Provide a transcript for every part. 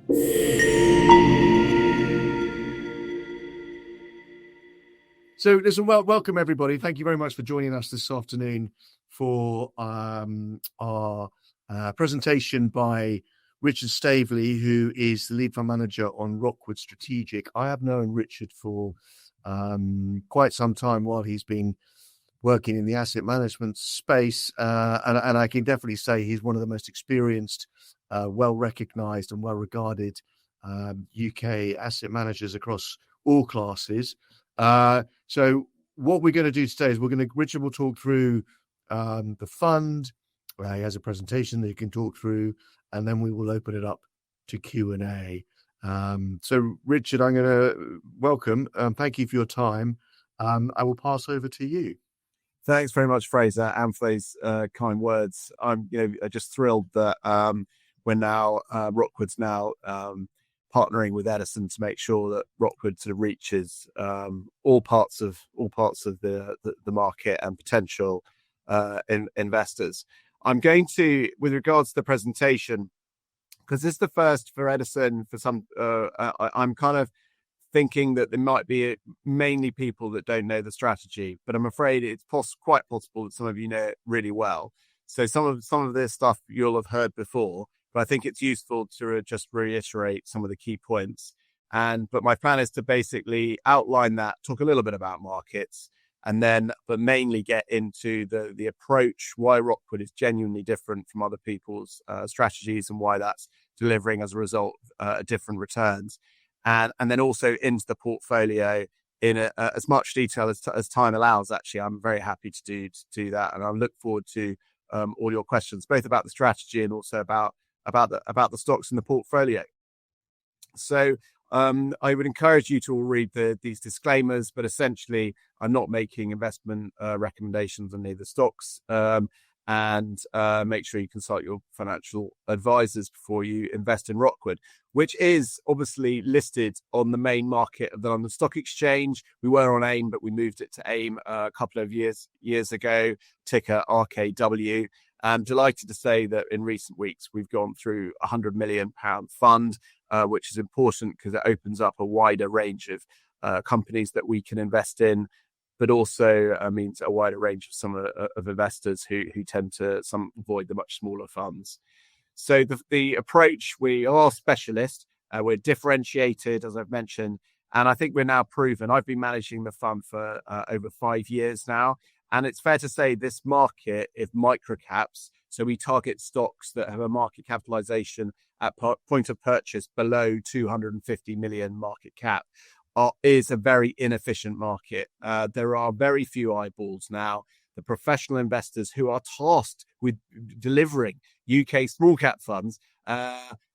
So listen, welcome everybody. Thank you very much for joining us this afternoon for our presentation by Richard Staveley, who is the lead fund manager on Rockwood Strategic. I have known Richard for quite some time while he's been working in the asset management space, and I can definitely say he's one of the most experienced, well-recognised and well-regarded UK asset managers across all classes. So what we're going to do today is Richard will talk through the fund. He has a presentation that he can talk through, and then we will open it up to Q&A. So Richard, I'm going to welcome. Thank you for your time. I will pass over to you. Thanks very much, Fraser, and for those kind words. I'm just thrilled that we're now Rockwood's now partnering with Edison to make sure that Rockwood sort of reaches all parts of the market and potential investors. I'm going to, with regards to the presentation, because this is the first for Edison for some, I'm kind of thinking that there might be mainly people that don't know the strategy, but I'm afraid it's quite possible that some of you know it really well. So some of this stuff you'll have heard before, but I think it's useful to just reiterate some of the key points. But my plan is to basically outline that, talk a little bit about markets, and then, but mainly get into the approach, why Rockwood is genuinely different from other people's strategies and why that's delivering as a result different returns. And then also into the portfolio in as much detail as time allows. Actually, I'm very happy to do that, and I look forward to all your questions, both about the strategy and also about the stocks in the portfolio. So I would encourage you to all read these disclaimers, but essentially I'm not making investment recommendations on either stocks, and make sure you consult your financial advisors before you invest in Rockwood, which is obviously listed on the main market of the London Stock Exchange. We were on AIM, but we moved it to AIM a couple of years ago, ticker RKW. I'm delighted to say that in recent weeks, we've gone through a £100 million fund, which is important because it opens up a wider range of companies that we can invest in, but also means a wider range of some of investors who tend to avoid the much smaller funds. So the approach, we are specialist, we're differentiated, as I've mentioned, and I think we're now proven. I've been managing the fund for over 5 years now. And it's fair to say this market is microcaps. So we target stocks that have a market capitalization at point of purchase below 250 million market cap. Is a very inefficient market. There are very few eyeballs now. The professional investors who are tasked with delivering UK small cap funds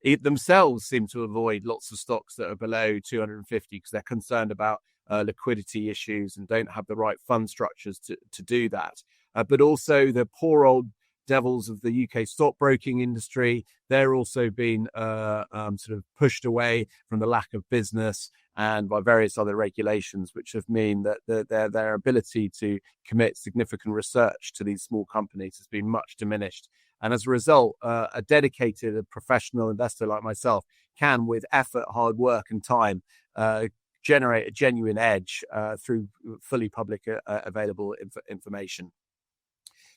themselves seem to avoid lots of stocks that are below 250 because they're concerned about liquidity issues and don't have the right fund structures to do that. But also the poor old devils of the UK stockbroking industry, they're also been sort of pushed away from the lack of business and by various other regulations, which have mean that their ability to commit significant research to these small companies has been much diminished. And as a result, a dedicated professional investor like myself can, with effort, hard work and time, generate a genuine edge through fully public available information.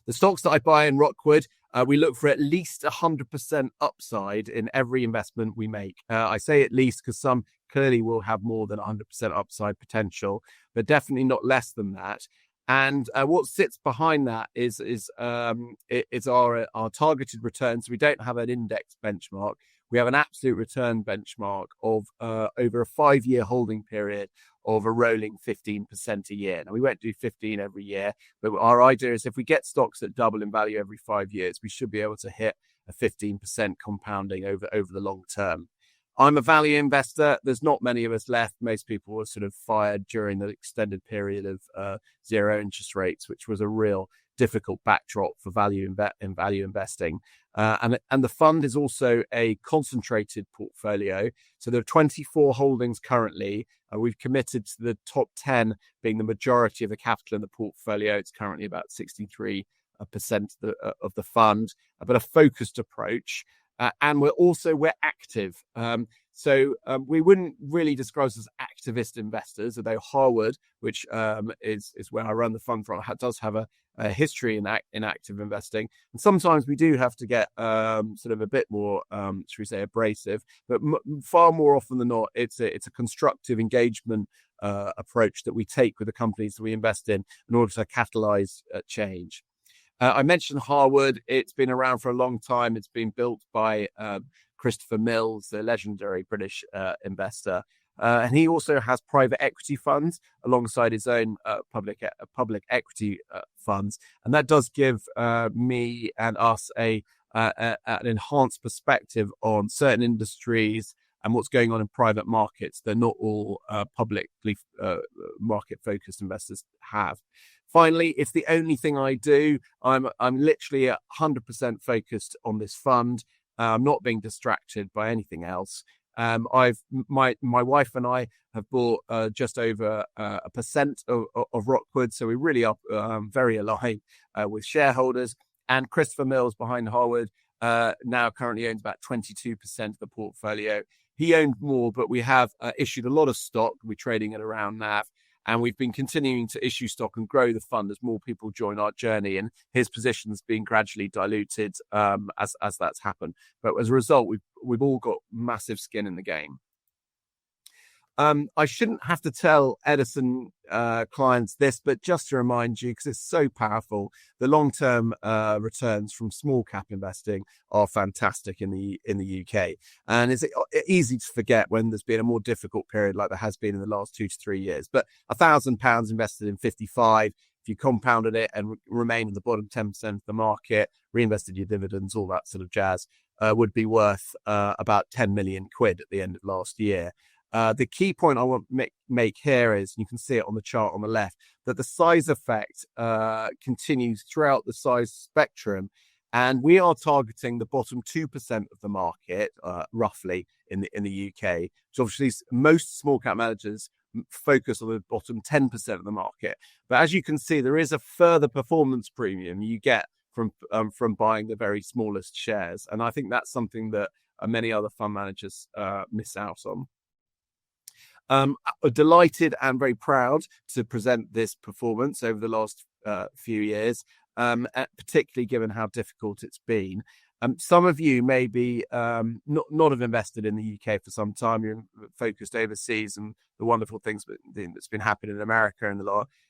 The stocks that I buy in Rockwood, we look for at least 100% upside in every investment we make. I say at least because some clearly will have more than 100% upside potential, but definitely not less than that. And what sits behind that is our targeted returns. We don't have an index benchmark. We have an absolute return benchmark of over a 5-year holding period of a rolling 15% a year. Now, we won't do 15 every year, but our idea is if we get stocks that double in value every 5 years, we should be able to hit a 15% compounding over the long term. I'm a value investor. There's not many of us left. Most people were sort of fired during the extended period of zero interest rates, which was a real difficult backdrop for value investing. And the fund is also a concentrated portfolio. So there are 24 holdings currently. We've committed to the top 10 being the majority of the capital in the portfolio. It's currently about 63% of the fund, but a focused approach. and we're active. So we wouldn't really describe us as activist investors, although Harwood, which is where I run the fund from, does have a history in active investing. And sometimes we do have to get sort of a bit more, should we say, abrasive. But far more often than not, it's a constructive engagement approach that we take with the companies that we invest in order to catalyze change. I mentioned Harwood. It's been around for a long time. It's been built by Christopher Mills, the legendary British investor. And he also has private equity funds alongside his own public equity funds. And that does give me and us an enhanced perspective on certain industries and what's going on in private markets that not all publicly market-focused investors have. Finally, it's the only thing I do. I'm literally 100% focused on this fund. I'm not being distracted by anything else. My wife and I have bought just over 1% of Rockwood, so we really are very aligned with shareholders. And Christopher Mills behind Harwood now currently owns about 22% of the portfolio. He owned more, but we have issued a lot of stock. We're trading at around NAV. And we've been continuing to issue stock and grow the fund as more people join our journey. And his position has been gradually diluted as that's happened. But as a result, we've all got massive skin in the game. I shouldn't have to tell Edison clients this, but just to remind you, because it's so powerful, the long-term returns from small cap investing are fantastic in the UK. And it's easy to forget when there's been a more difficult period like there has been in the last 2 to 3 years. But £1,000 invested in 55, if you compounded it and remain in the bottom 10% of the market, reinvested your dividends, all that sort of jazz, would be worth about 10 million quid at the end of last year. The key point I want to make here is, you can see it on the chart on the left, that the size effect continues throughout the size spectrum. And we are targeting the bottom 2% of the market, roughly, in the UK. So obviously, most small cap managers focus on the bottom 10% of the market. But as you can see, there is a further performance premium you get from buying the very smallest shares. And I think that's something that many other fund managers miss out on. Delighted and very proud to present this performance over the last few years, particularly given how difficult it's been. Some of you may be not have invested in the UK for some time. You're focused overseas and the wonderful things that's been happening in America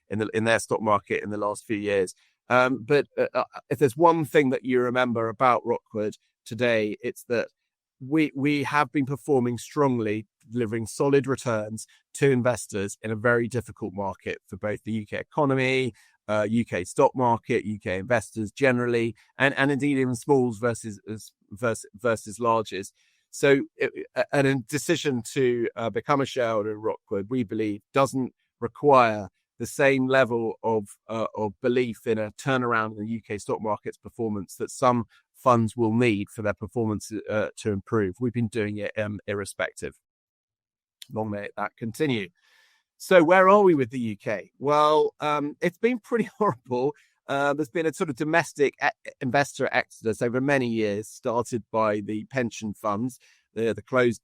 in their stock market in the last few years. But if there's one thing that you remember about Rockwood today, it's that we have been performing strongly, delivering solid returns to investors in a very difficult market for both the UK economy, UK stock market, UK investors generally, and indeed even smalls versus larges. So a decision to become a shareholder in Rockwood, we believe, doesn't require the same level of belief in a turnaround in the UK stock market's performance that some funds will need for their performance to improve. We've been doing it irrespective. Long may that continue. So where are we with the UK? Well, it's been pretty horrible. There's been a sort of domestic investor exodus over many years, started by the pension funds, the closed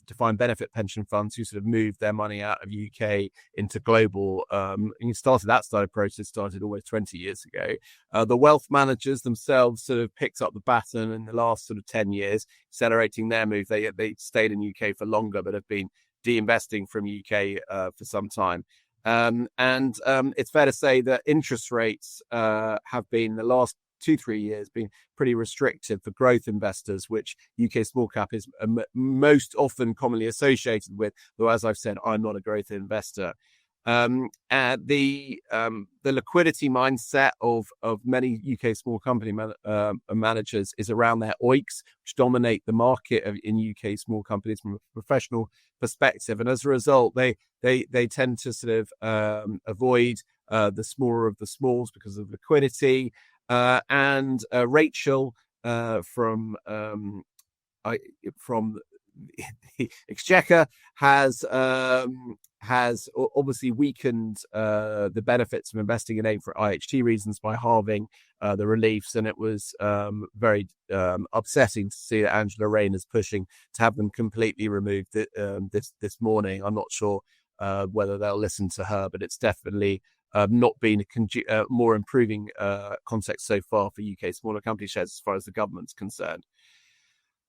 defined benefit pension funds who sort of moved their money out of UK into global. And that process started almost 20 years ago. The wealth managers themselves sort of picked up the baton in the last sort of 10 years, accelerating their move. They stayed in UK for longer, but have been de-investing from UK for some time. And it's fair to say that interest rates have been, the last 2-3 years, been pretty restrictive for growth investors, which UK small cap is most often commonly associated with, though as I've said, I'm not a growth investor. The liquidity mindset of many UK small company managers is around their OICs, which dominate the market in UK small companies from a professional perspective, and as a result, they tend to sort of avoid the smaller of the smalls because of liquidity. And Rachel from the Exchequer has obviously weakened the benefits of investing in AIM for IHT reasons by halving the reliefs, and it was very upsetting to see that Angela Rayner's pushing to have them completely removed this morning. I'm not sure whether they'll listen to her, but it's definitely not been a more improving context so far for UK smaller company shares as far as the government's concerned.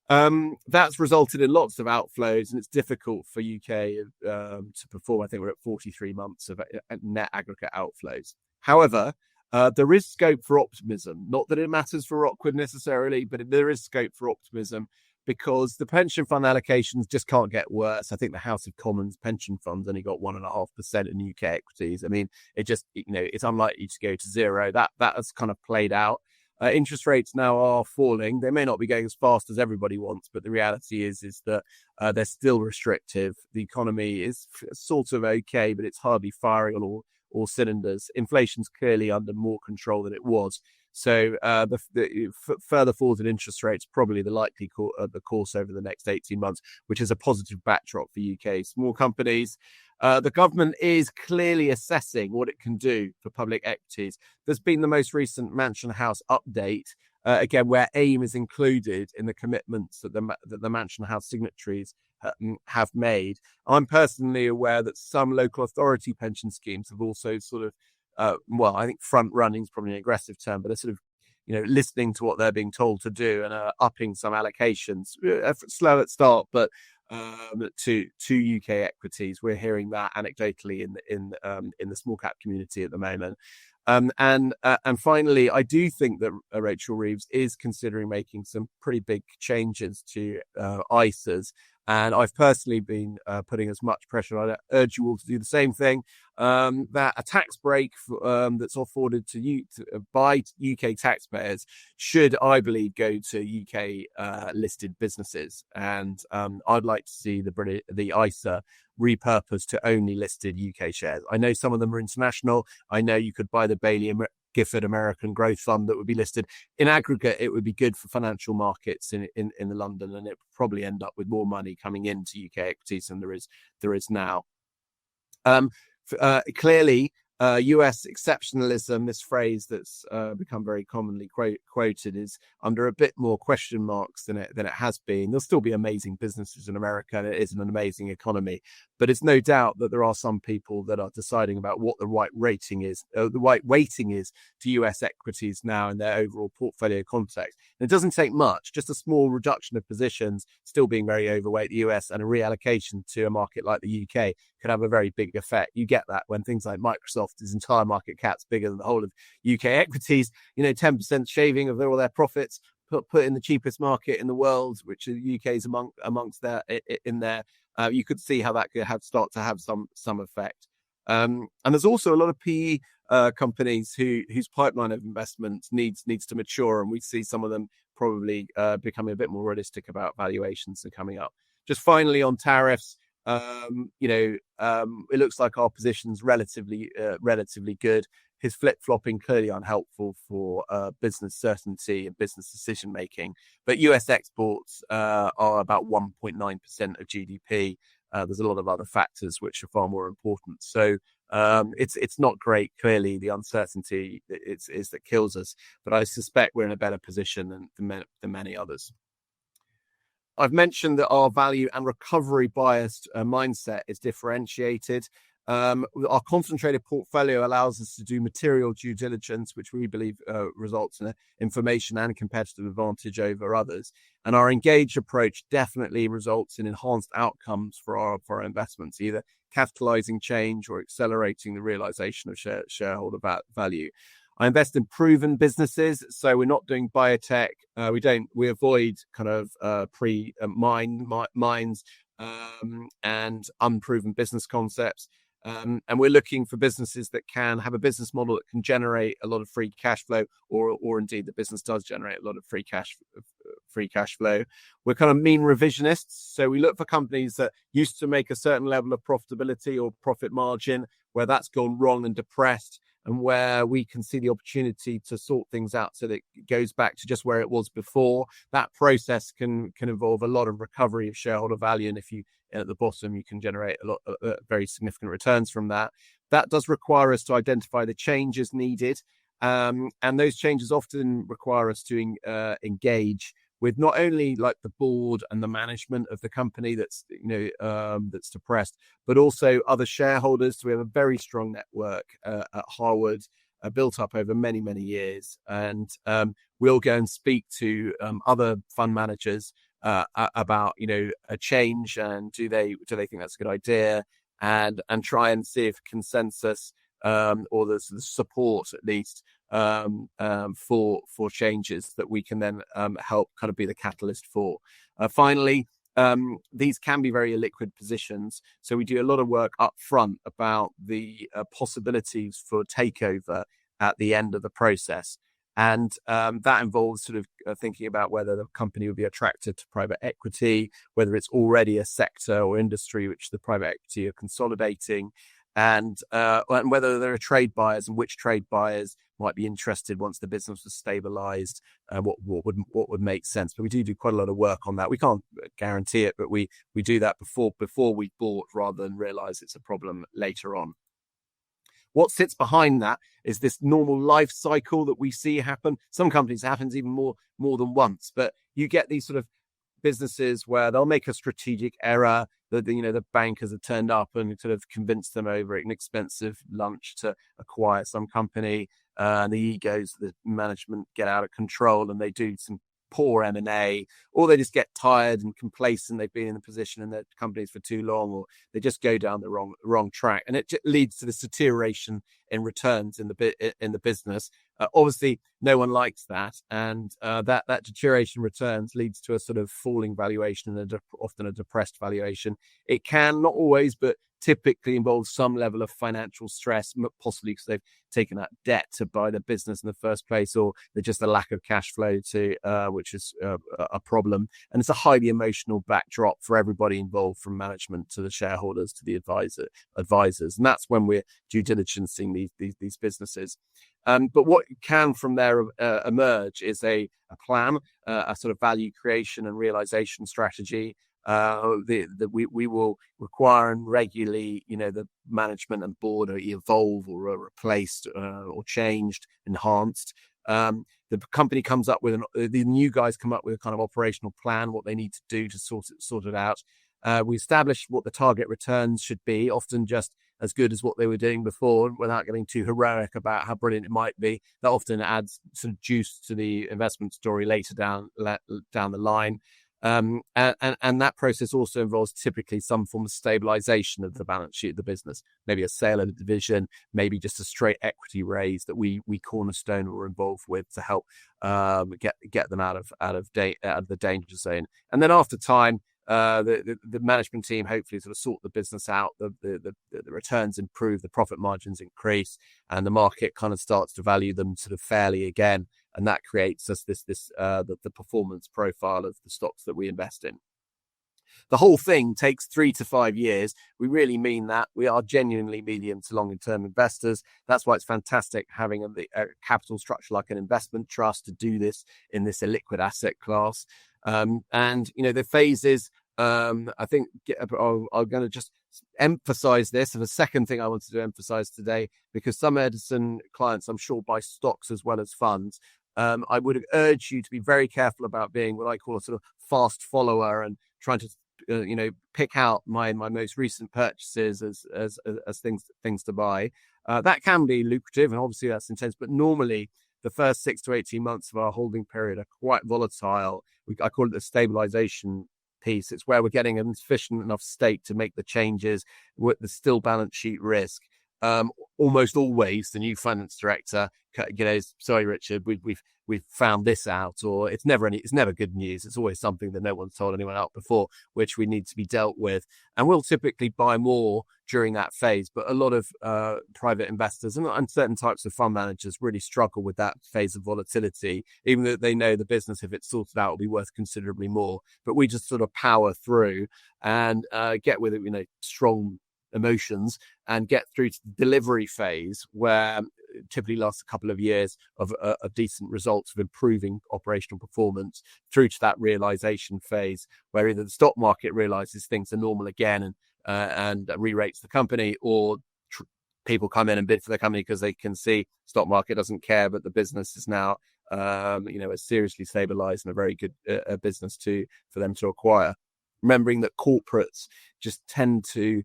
That's resulted in lots of outflows, and it's difficult for UK to perform. I think we're at 43 months of net aggregate outflows. However, there is scope for optimism. Not that it matters for Rockwood necessarily, but there is scope for optimism because the pension fund allocations just can't get worse. I think the House of Commons pension funds only got 1.5% in UK equities. I mean, it just, it's unlikely to go to zero. That has kind of played out. Interest rates now are falling. They may not be going as fast as everybody wants, but the reality is that they're still restrictive. The economy is sort of okay, but it's hardly firing on all cylinders. Inflation's clearly under more control than it was. So the further falls in interest rates probably the likely the course over the next 18 months, which is a positive backdrop for UK small companies. The government is clearly assessing what it can do for public equities. There's been the most recent Mansion House update, again, where AIM is included in the commitments that the Mansion House signatories have made. I'm personally aware that some local authority pension schemes have also sort of, I think front running is probably an aggressive term, but they're sort of, listening to what they're being told to do and upping some allocations. Slow at start, but to UK equities. We're hearing that anecdotally in the small cap community at the moment. And finally, I do think that Rachel Reeves is considering making some pretty big changes to ISAs. And I've personally been putting as much pressure on it. I urge you all to do the same thing. That a tax break that's afforded to you by UK taxpayers should, I believe, go to UK listed businesses. And I'd like to see the ISA repurposed to only listed UK shares. I know some of them are international. I know you could buy the Bailey Gifford American Growth Fund that would be listed. In aggregate, it would be good for financial markets in London, and it would probably end up with more money coming into UK equities than there is now. Clearly, US exceptionalism, this phrase that's become very commonly quoted, is under a bit more question marks than it has been. There'll still be amazing businesses in America, and it is an amazing economy. But it's no doubt that there are some people that are deciding about what the right weighting is to US equities now in their overall portfolio context. And it doesn't take much, just a small reduction of positions, still being very overweight the US, and a reallocation to a market like the UK could have a very big effect. You get that when things like Microsoft's entire market cap's bigger than the whole of UK equities, 10% shaving of all their profits, put in the cheapest market in the world, which the UK is amongst in there. You could see how that could start to have some effect. And there's also a lot of PE companies whose pipeline of investments needs to mature, and we see some of them probably becoming a bit more realistic about valuations and coming up. Just finally on tariffs, it looks like our position's relatively good. His flip-flopping clearly unhelpful for business certainty and business decision making. But US exports are about 1.9% of GDP. There's a lot of other factors which are far more important. So it's not great. Clearly, the uncertainty is that kills us. But I suspect we're in a better position than many others. I've mentioned that our value and recovery biased mindset is differentiated. Our concentrated portfolio allows us to do material due diligence, which we believe results in information and competitive advantage over others. And our engaged approach definitely results in enhanced outcomes for our investments, either capitalizing change or accelerating the realization of shareholder value. I invest in proven businesses, so we're not doing biotech. We avoid kind of mines and unproven business concepts. And we're looking for businesses that can have a business model that can generate a lot of free cash flow, or indeed the business does generate a lot of free cash flow. We're kind of mean revisionists, so we look for companies that used to make a certain level of profitability or profit margin, where that's gone wrong and depressed, and where we can see the opportunity to sort things out so that it goes back to just where it was before. That process can involve a lot of recovery of shareholder value, and if you at the bottom you can generate a lot very significant returns from that. That does require us to identify the changes needed, and those changes often require us to engage with not only like the board and the management of the company that's that's depressed, but also other shareholders. So we have a very strong network at Harwood, built up over many years, and we'll go and speak to other fund managers about a change, and do they think that's a good idea, and try and see if consensus or the support at least for changes that we can then help kind of be the catalyst for. Finally, these can be very illiquid positions, so we do a lot of work up front about the possibilities for takeover at the end of the process, and that involves sort of thinking about whether the company would be attracted to private equity, whether it's already a sector or industry which the private equity are consolidating, and whether there are trade buyers and which trade buyers might be interested once the business was stabilized, what would make sense. But we do quite a lot of work on that. We can't guarantee it, but we do that before we bought, rather than realize it's a problem later on. What sits behind that is this normal life cycle that we see happen. Some companies it happens even more than once, but you get these sort of businesses where they'll make a strategic error. The bankers have turned up and sort of convinced them over an expensive lunch to acquire some company. And the egos of the management get out of control, and they do some poor M&A, or they just get tired and complacent. They've been in the position in their companies for too long, or they just go down the wrong track, and it leads to this deterioration in returns in the business. Obviously, no one likes that, and that deterioration in returns leads to a sort of falling valuation and often a depressed valuation. It can, not always, but typically involves some level of financial stress, possibly because they've taken out debt to buy the business in the first place, or there's just a lack of cash flow which is a problem. And it's a highly emotional backdrop for everybody involved, from management to the shareholders to the advisors. And that's when we're due diligencing these businesses. But what can from there emerge is a plan, a sort of value creation and realization strategy. We will require and regularly, the management and board are evolve or are replaced or changed, enhanced. The company comes up with the new guys come up with a kind of operational plan, what they need to do to sort it out. We establish what the target returns should be, often just as good as what they were doing before, without getting too heroic about how brilliant it might be. That often adds some juice to the investment story later down the line. And that process also involves typically some form of stabilization of the balance sheet of the business, maybe a sale of the division, maybe just a straight equity raise that we cornerstone or involved with to help get them out of the danger zone. And then after time, the management team hopefully sort of sort the business out, the returns improve, the profit margins increase, and the market kind of starts to value them sort of fairly again. And that creates us the performance profile of the stocks that we invest in. The whole thing takes 3 to 5 years. We really mean that. We are genuinely medium to long-term investors. That's why it's fantastic having a capital structure like an investment trust to do this in this illiquid asset class. And the phases, I think I'm going to just emphasize this. And the second thing I wanted to emphasize today, because some Edison clients, I'm sure, buy stocks as well as funds. I would urge you to be very careful about being what I call a sort of fast follower and trying to, pick out my most recent purchases as things to buy. That can be lucrative, and obviously that's intense. But normally, the first 6 to 18 months of our holding period are quite volatile. I call it the stabilization piece. It's where we're getting an sufficient enough stake to make the changes with the still balance sheet risk. Almost always the new finance director, sorry, Richard, we've found this out, or it's never good news. It's always something that no one's told anyone out before, which we need to be dealt with. And we'll typically buy more during that phase. But a lot of private investors and certain types of fund managers really struggle with that phase of volatility, even though they know the business, if it's sorted out, will be worth considerably more. But we just sort of power through and get with it, strong emotions, and get through to the delivery phase where typically lasts a couple of years of decent results of improving operational performance through to that realization phase, where either the stock market realizes things are normal again and re-rates the company, or people come in and bid for the company because they can see stock market doesn't care, but the business is now is seriously stabilized and a very good business for them to acquire. Remembering that corporates just tend to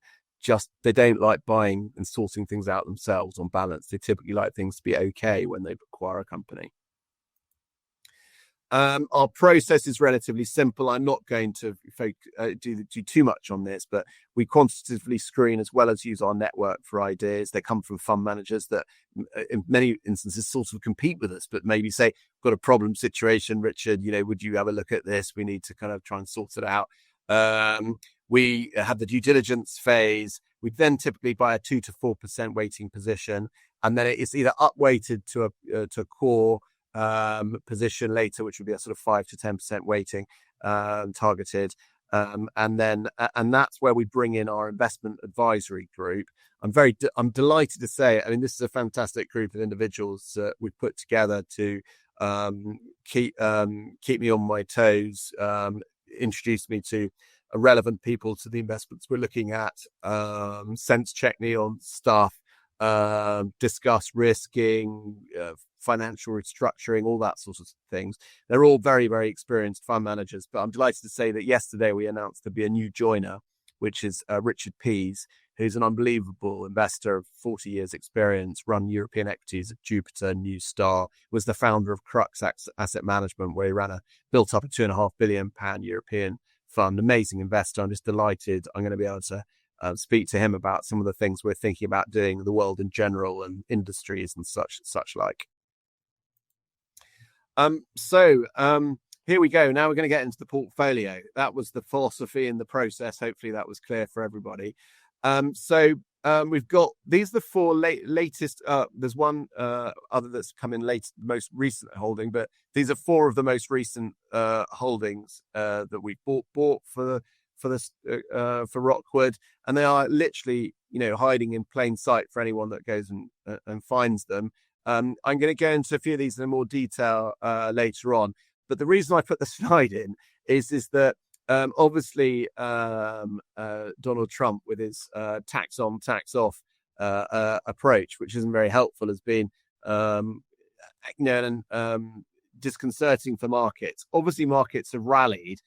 they don't like buying and sorting things out themselves on balance. They typically like things to be okay when they acquire a company. Our process is relatively simple. I'm not going to do too much on this, but we quantitatively screen as well as use our network for ideas. They come from fund managers that in many instances sort of compete with us, but maybe say, got a problem situation, Richard, would you have a look at this? We need to kind of try and sort it out. We have the due diligence phase. We then typically buy a 2 to 4% weighting position, and then it's either up-weighted to a core position later, which would be a sort of 5 to 10% weighting targeted, and that's where we bring in our investment advisory group. I'm delighted to say, I mean, this is a fantastic group of individuals that we've put together to keep me on my toes, introduce me to relevant people to the investments we're looking at, sense check me on stuff, discuss risking, financial restructuring, all that sort of things. They're all very, very experienced fund managers, but I'm delighted to say that yesterday we announced there'd be a new joiner, which is Richard Pease, who's an unbelievable investor of 40 years experience, run European equities at Jupiter, New Star, was the founder of Crux Asset Management, where he built up a £2.5 billion European fund. Amazing investor. I'm just delighted I'm going to be able to speak to him about some of the things we're thinking about doing in the world in general and industries and such like. Here we go. Now we're going to get into the portfolio. That was the philosophy in the process. Hopefully that was clear for everybody. We've got, these are the four latest, there's one other that's come in late, most recent holding, but these are four of the most recent holdings that we bought for Rockwood, and they are literally, hiding in plain sight for anyone that goes and finds them. I'm going to go into a few of these in more detail later on, but the reason I put the slide in is that obviously Donald Trump, with his tax on, tax off approach, which isn't very helpful, has been disconcerting for markets. Obviously, markets have rallied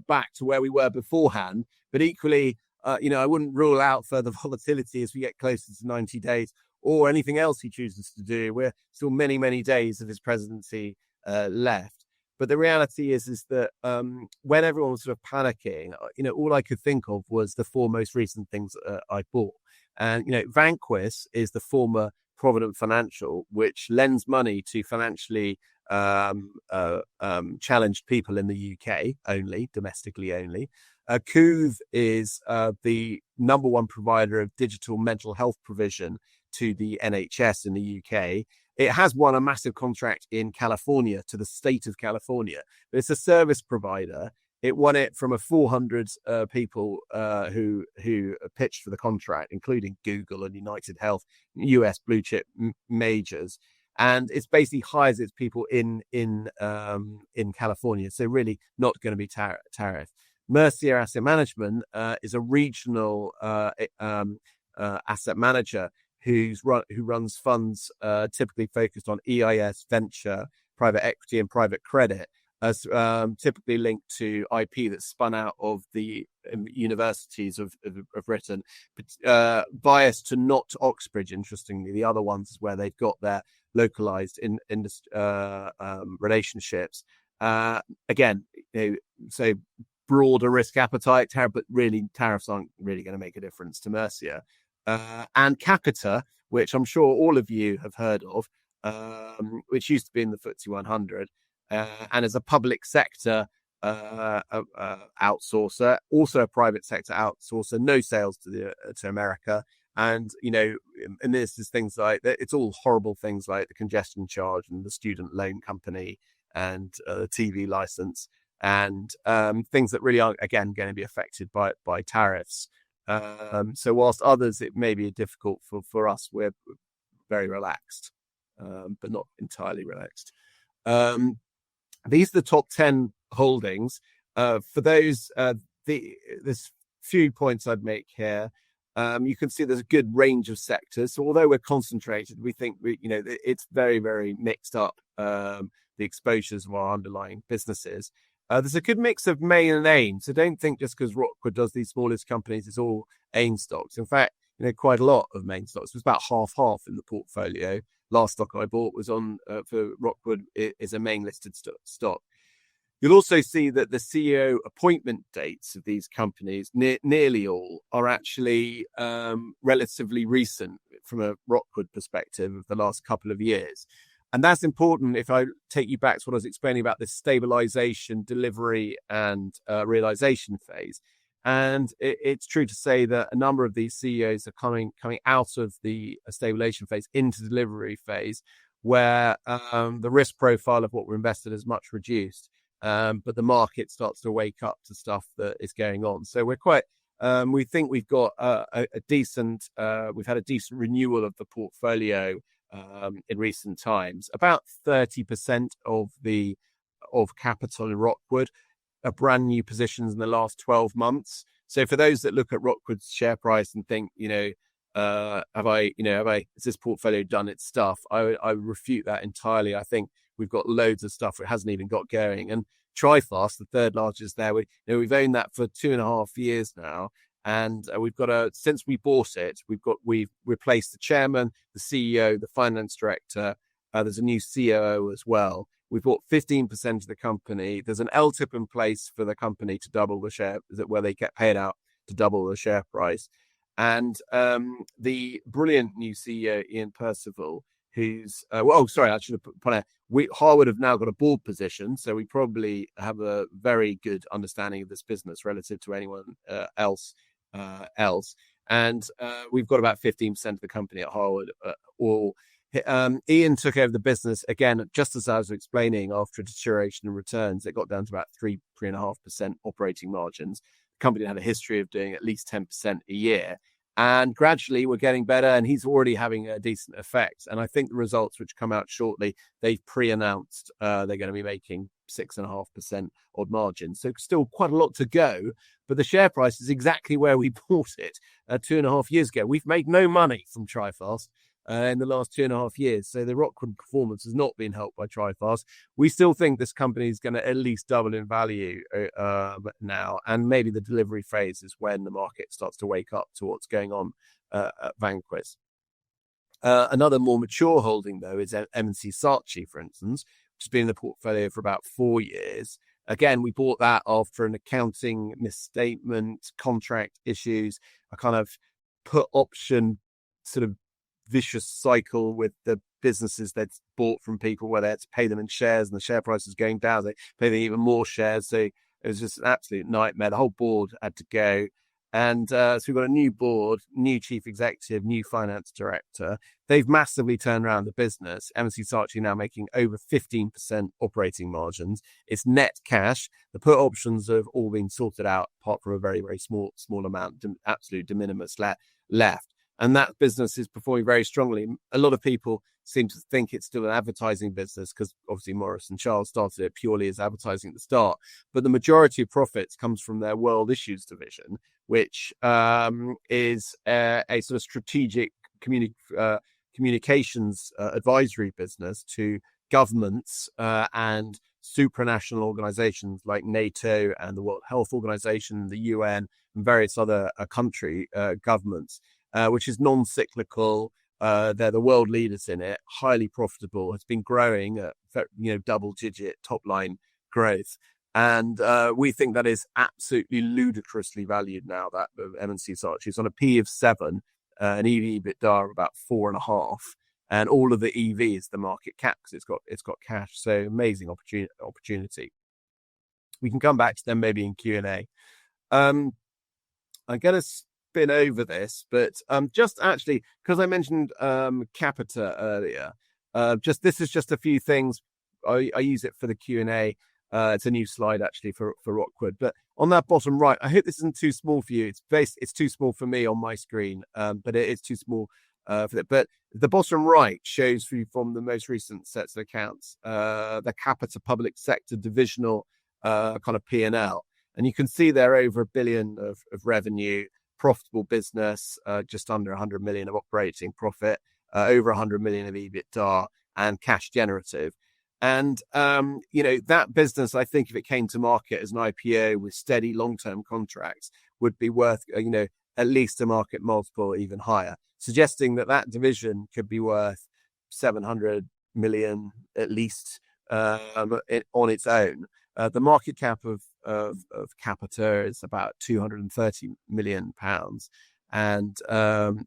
back to where we were beforehand, but equally, I wouldn't rule out further volatility as we get closer to 90 days or anything else he chooses to do. We're still many, many days of his presidency left. But the reality is that when everyone was sort of panicking, all I could think of was the four most recent things I bought. And, Vanquis is the former Provident Financial, which lends money to financially challenged people in the UK only, domestically only. Couve is the number one provider of digital mental health provision to the NHS in the UK. It has won a massive contract in California to the state of California, but it's a service provider. It won it from 400 people who pitched for the contract, including Google and United Health, US blue chip majors. And it's basically hires its people in California, so really not going to be tariff. Mercier Asset Management is a regional asset manager who runs funds typically focused on EIS, venture, private equity, and private credit, as typically linked to IP that's spun out of the universities of Britain, biased to not Oxbridge. Interestingly, the other ones is where they've got their localized relationships. Again, so broader risk appetite, but really tariffs aren't really going to make a difference to Mercier. And Capita, which I'm sure all of you have heard of, which used to be in the FTSE 100, and is a public sector outsourcer, also a private sector outsourcer, no sales to America. And, and this is things like, it's all horrible things like the congestion charge and the student loan company and the TV license, and things that really are, again, going to be affected by tariffs. So whilst others, it may be difficult for us, we're very relaxed, but not entirely relaxed. These are the top 10 holdings. For those, there's few points I'd make here. You can see there's a good range of sectors. So although we're concentrated, we think it's very, very mixed up, the exposures of our underlying businesses. There's a good mix of main and AIM. So don't think just because Rockwood does these smallest companies, it's all AIM stocks. In fact, quite a lot of main stocks. It was about half in the portfolio. Last stock I bought was on for Rockwood is a main listed stock. You'll also see that the CEO appointment dates of these companies, nearly all, are actually relatively recent from a Rockwood perspective of the last couple of years. And that's important if I take you back to what I was explaining about this stabilization, delivery, and realization phase. And it's true to say that a number of these CEOs are coming out of the stabilization phase into the delivery phase, where the risk profile of what we're invested is much reduced. But the market starts to wake up to stuff that is going on. So we're quite, we think we've got we've had a decent renewal of the portfolio in recent times. About 30% of capital in Rockwood are brand new positions in the last 12 months. So for those that look at Rockwood's share price and think, has this portfolio done its stuff? I refute that entirely. I think we've got loads of stuff it hasn't even got going. And Trifast, the third largest there, we've owned that for 2.5 years now. And we've got since we bought it, we've replaced the chairman, the CEO, the finance director. There's a new COO as well. We bought 15% of the company. There's an LTIP in place for the company to double the share, where they get paid out to double the share price. And the brilliant new CEO, Ian Percival, who's I should have put out. Harwood have now got a board position, so we probably have a very good understanding of this business relative to anyone else. And we've got about 15% of the company at Harwood. Ian took over the business again, just as I was explaining. After a deterioration in returns, it got down to about 3.5% operating margins. The company had a history of doing at least 10% a year. And gradually we're getting better, and he's already having a decent effect. And I think the results which come out shortly, they've pre-announced they're going to be making 6.5% odd margins. So still quite a lot to go, but the share price is exactly where we bought it 2.5 years ago. We've made no money from Trifast in the last 2.5 years. So the Rockwood performance has not been helped by Trifast. We still think this company is going to at least double in value now. And maybe the delivery phase is when the market starts to wake up to what's going on at Vanquis. Another more mature holding, though, is M&C Saatchi, for instance, which has been in the portfolio for about 4 years. Again, we bought that after an accounting misstatement, contract issues, a kind of put option sort of vicious cycle with the businesses they'd bought from people where they had to pay them in shares, and the share price was going down. They pay them even more shares. So it was just an absolute nightmare. The whole board had to go. And so we've got a new board, new chief executive, new finance director. They've massively turned around the business. M&C Saatchi now making over 15% operating margins. It's net cash. The put options have all been sorted out, apart from a very, very small amount, absolute de minimis left. And that business is performing very strongly. A lot of people seem to think it's still an advertising business because obviously Morris and Charles started it purely as advertising at the start. But the majority of profits comes from their world issues division, which is a sort of strategic communications advisory business to governments and supranational organizations like NATO and the World Health Organization, the UN, and various other country governments. Which is non-cyclical. They're the world leaders in it, highly profitable, has been growing at double-digit top-line growth. And we think that is absolutely ludicrously valued now, that of M&C Saatchi. It's on a P of 7, an EV/EBITDA of about 4.5, and all of the EV is the market cap because it's got cash. So amazing opportunity. We can come back to them maybe in Q&A. I'm going to spin over this, but just actually, because I mentioned Capita earlier, this is just a few things. I use it for the Q&A. It's a new slide actually for Rockwood, but on that bottom right, I hope this isn't too small for you. It's too small for me on my screen, but it is too small for that. But the bottom right shows you from the most recent sets of accounts, the Capita public sector divisional kind of P&L. And you can see there over $1 billion of revenue, profitable business, just under 100 million of operating profit, over 100 million of EBITDA, and cash generative. And, that business, I think if it came to market as an IPO with steady long-term contracts, would be worth, at least a market multiple, even higher, suggesting that division could be worth 700 million at least on its own. The market cap of Capita is about 230 million pounds, and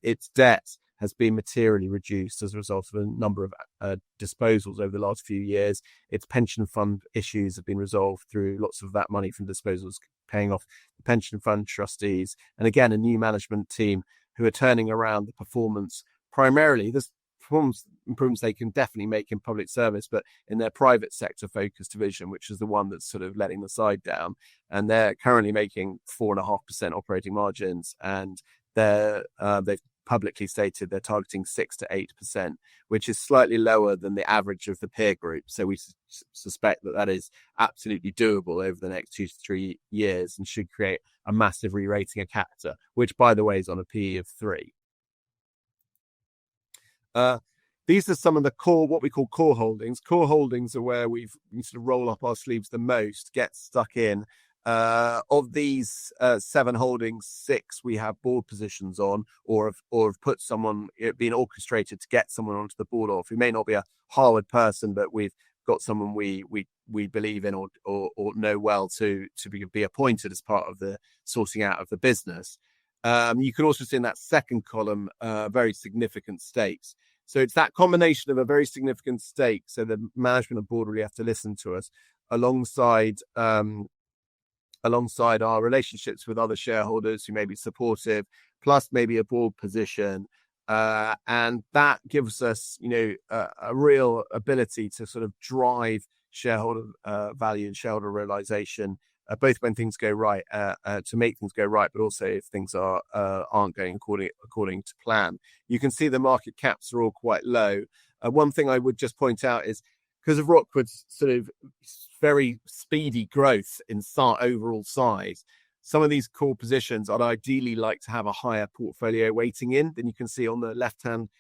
its debt has been materially reduced as a result of a number of disposals over the last few years. Its pension fund issues have been resolved through lots of that money from disposals paying off the pension fund trustees, and again a new management team who are turning around the performance. Primarily, this performance improvements they can definitely make in public service, but in their private sector focused division, which is the one that's sort of letting the side down, and they're currently making 4.5% operating margins, and they've publicly stated they're targeting 6 to 8%, which is slightly lower than the average of the peer group. So we suspect that is absolutely doable over the next 2 to 3 years and should create a massive re-rating of Capita, which, by the way, is on a PE of 3. These are some of the core, what we call core holdings. Core holdings are where we sort of roll up our sleeves the most, get stuck in. Of these 7 holdings, 6 we have board positions on, or have put someone, been orchestrated to get someone onto the board of, who may not be a Harwood person, but we've got someone we believe in or know well to be appointed as part of the sorting out of the business. You can also see in that second column very significant stakes. So it's that combination of a very significant stake, so the management and board really have to listen to us, alongside our relationships with other shareholders who may be supportive, plus maybe a board position. And that gives us, a real ability to sort of drive shareholder value and shareholder realization, both when things go right, to make things go right, but also if things aren't going according to plan. You can see the market caps are all quite low. One thing I would just point out is, because of Rockwood's sort of very speedy growth in overall size, some of these core positions I'd ideally like to have a higher portfolio weighting in than you can see on the left-hand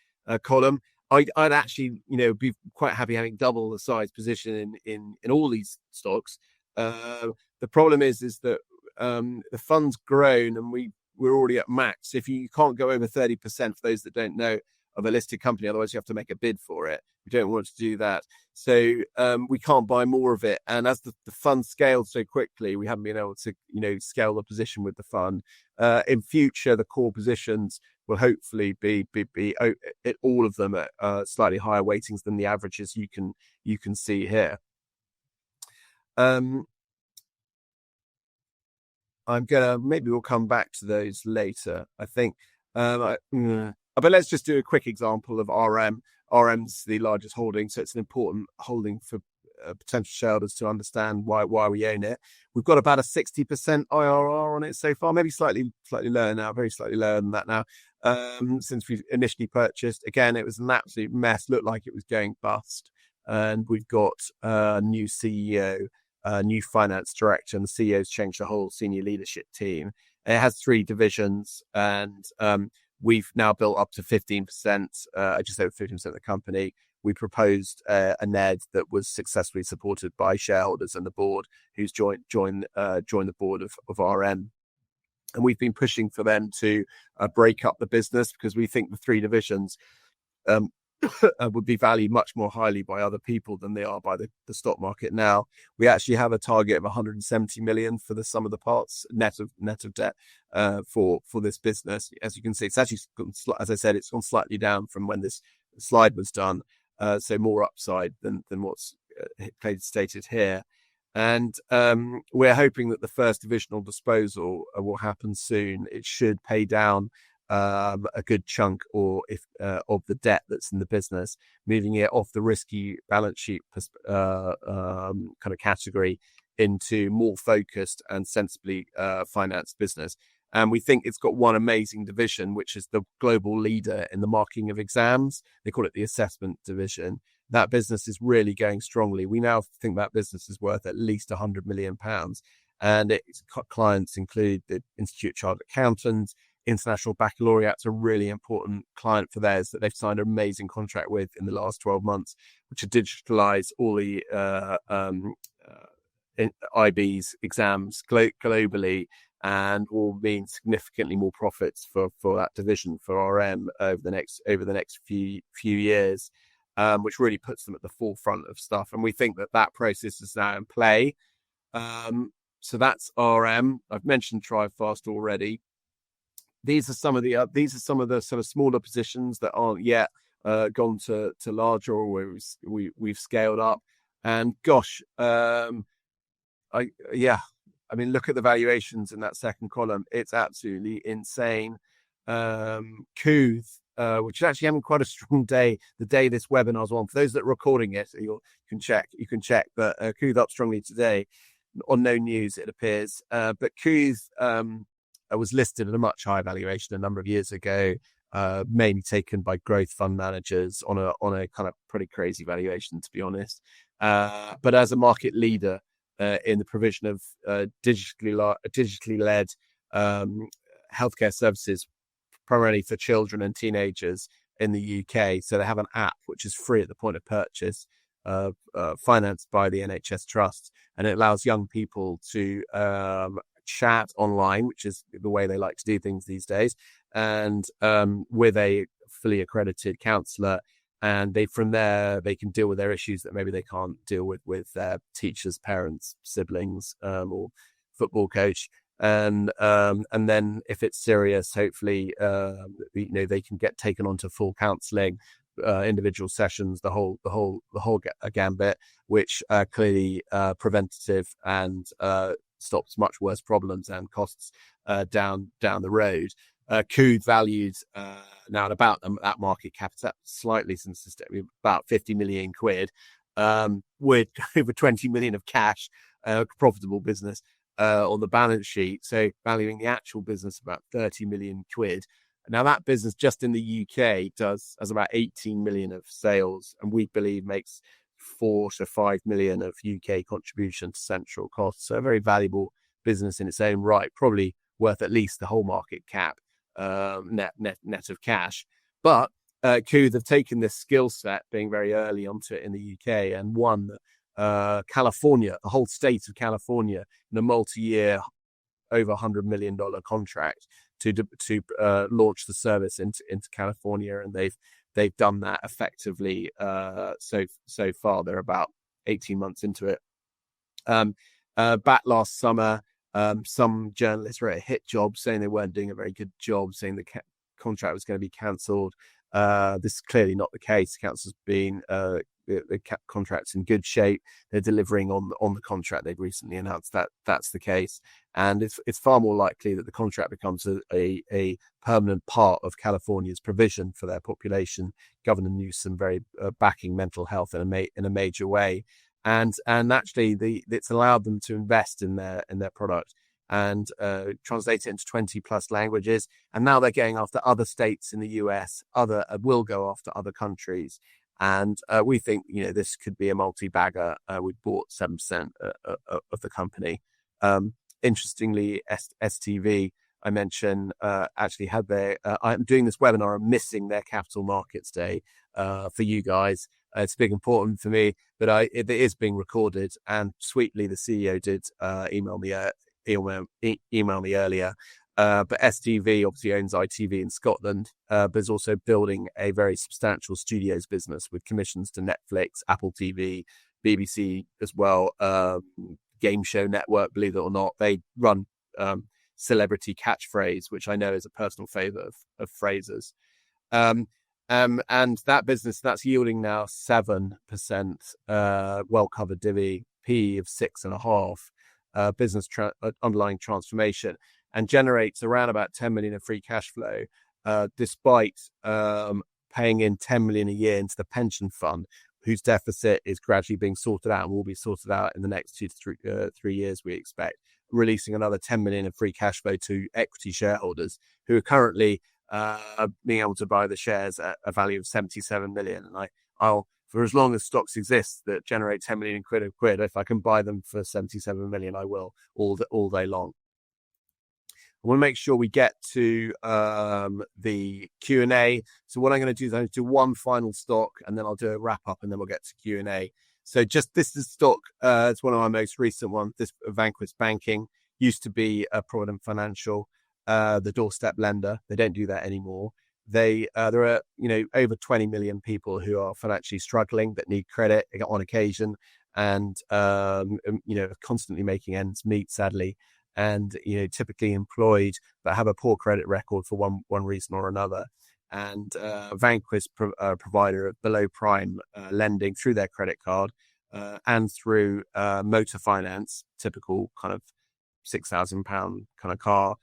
column. I'd actually, be quite happy having double the size position in all these stocks. The problem is that the fund's grown and we're already at max. If you can't go over 30%, for those that don't know, of a listed company, otherwise you have to make a bid for it. We don't want to do that. So we can't buy more of it. And as the fund scaled so quickly, we haven't been able to, scale the position with the fund. In future, the core positions will hopefully be all of them at slightly higher weightings than the averages you can see here. Maybe we'll come back to those later, I think. But let's just do a quick example of RM. RM's the largest holding, so it's an important holding for potential shareholders to understand why we own it. We've got about a 60% IRR on it so far, maybe slightly lower now, very slightly lower than that now, since we've initially purchased. Again, it was an absolute mess, looked like it was going bust. And we've got a new CEO, a new finance director, and the CEO's changed the whole senior leadership team. It has 3 divisions, and we've now built up to 15%, just over 15% of the company. We proposed a NED that was successfully supported by shareholders and the board, who's joined the board of RM. And we've been pushing for them to break up the business, because we think the 3 divisions would be valued much more highly by other people than they are by the stock market now. We actually have a target of 170 million for the sum of the parts, net of debt, for this business. As you can see, it's actually, as I said, it's gone slightly down from when this slide was done, so more upside than what's stated here. And we're hoping that the first divisional disposal will happen soon. It should pay down a good chunk of the debt that's in the business, moving it off the risky balance sheet kind of category into more focused and sensibly financed business. And we think it's got one amazing division, which is the global leader in the marking of exams. They call it the assessment division. That business is really going strongly. We now think that business is worth at least £100 million. And its clients include the Institute of Chartered Accountants. International Baccalaureate's a really important client for theirs that they've signed an amazing contract with in the last 12 months, which to digitalize all the IB's exams globally, and will mean significantly more profits for that division for RM over the next few years, which really puts them at the forefront of stuff. And we think that process is now in play. So that's RM. I've mentioned TriFast already. These are some of the sort of smaller positions that aren't yet gone to larger, or where we've scaled up. And gosh, I mean, look at the valuations in that second column. It's absolutely insane. Kooth, which is actually having quite a strong day, the day this webinar's on. For those that are recording it, you can check. But Kooth up strongly today on no news, it appears. But Kooth was listed at a much higher valuation a number of years ago, mainly taken by growth fund managers on a kind of pretty crazy valuation, to be honest. But as a market leader, in the provision of digitally led healthcare services, primarily for children and teenagers in the UK. So they have an app which is free at the point of purchase, financed by the NHS Trust, and it allows young people to chat online, which is the way they like to do things these days, and with a fully accredited counsellor. And from there, they can deal with their issues that maybe they can't deal with their teachers, parents, siblings, or football coach. And then if it's serious, hopefully, they can get taken onto full counselling, individual sessions, the whole gambit, which clearly preventative and stops much worse problems and costs down the road. Kooth valued now at about that market cap, it's up slightly since about 50 million quid, with over 20 million of cash, profitable business on the balance sheet. So valuing the actual business about 30 million quid. Now that business just in the UK has about 18 million of sales, and we believe makes 4 to 5 million of UK contribution to central costs. So a very valuable business in its own right, probably worth at least the whole market cap, net of cash. But Kooth have taken this skill set, being very early onto it in the UK, and won California, the whole state of California, in a multi-year, over $100 million contract to launch the service into California, and they've done that effectively. So far, they're about 18 months into it. Back last summer, some journalists wrote a hit job saying they weren't doing a very good job, saying the contract was going to be cancelled. This is clearly not the case. The council's been the contract's in good shape. They're delivering on the contract. They've recently announced that that's the case, and it's far more likely that the contract becomes a permanent part of California's provision for their population. Governor Newsom very backing mental health in a major way, and actually it's allowed them to invest in their product and translate it into 20 plus languages. And now they're going after other states in the US, will go after other countries. And we think, this could be a multi-bagger. We bought 7% of the company. Interestingly, STV, I mentioned, actually had I'm doing this webinar, I'm missing their Capital Markets Day for you guys. It's big important for me, but it is being recorded. And sweetly, the CEO did email me earlier. But STV obviously owns ITV in Scotland, but is also building a very substantial studios business with commissions to Netflix, Apple TV, BBC as well, Game Show Network, believe it or not. They run Celebrity Catchphrase, which I know is a personal favourite of Fraser's. And that business, that's yielding now 7%, well-covered divvy, PE of 6.5, business underlying transformation, and generates around about 10 million of free cash flow, despite paying in 10 million a year into the pension fund, whose deficit is gradually being sorted out and will be sorted out in the next 2 to 3 years, we expect, releasing another 10 million of free cash flow to equity shareholders who are currently being able to buy the shares at a value of 77 million. And I'll, for as long as stocks exist that generate 10 million quid, if I can buy them for 77 million, I will all day long. I want to make sure we get to the Q&A. So what I'm going to do is I'm going to do one final stock, and then I'll do a wrap up, and then we'll get to Q&A. So this is stock. It's one of my most recent ones. This Vanquis Banking used to be a Provident Financial, the doorstep lender. They don't do that anymore. There are over 20 million people who are financially struggling that need credit on occasion, and constantly making ends meet, sadly, and typically employed but have a poor credit record for one reason or another. And Vanquis, provider of below prime lending through their credit card and through motor finance, typical kind of £6,000 kind of car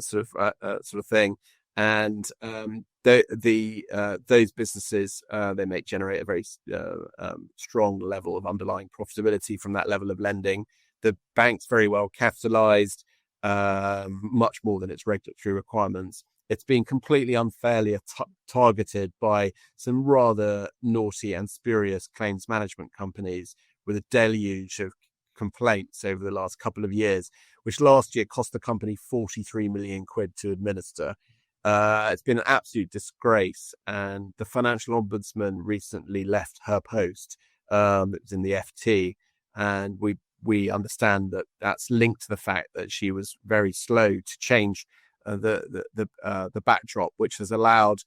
sort of thing. And those businesses they generate a very strong level of underlying profitability from that level of lending. The bank's very well capitalized, much more than its regulatory requirements. It's been completely unfairly targeted by some rather naughty and spurious claims management companies with a deluge of complaints over the last couple of years, which last year cost the company 43 million quid to administer. It's been an absolute disgrace, and the financial ombudsman recently left her post. It was in the FT, and we understand that that's linked to the fact that she was very slow to change the backdrop, which has allowed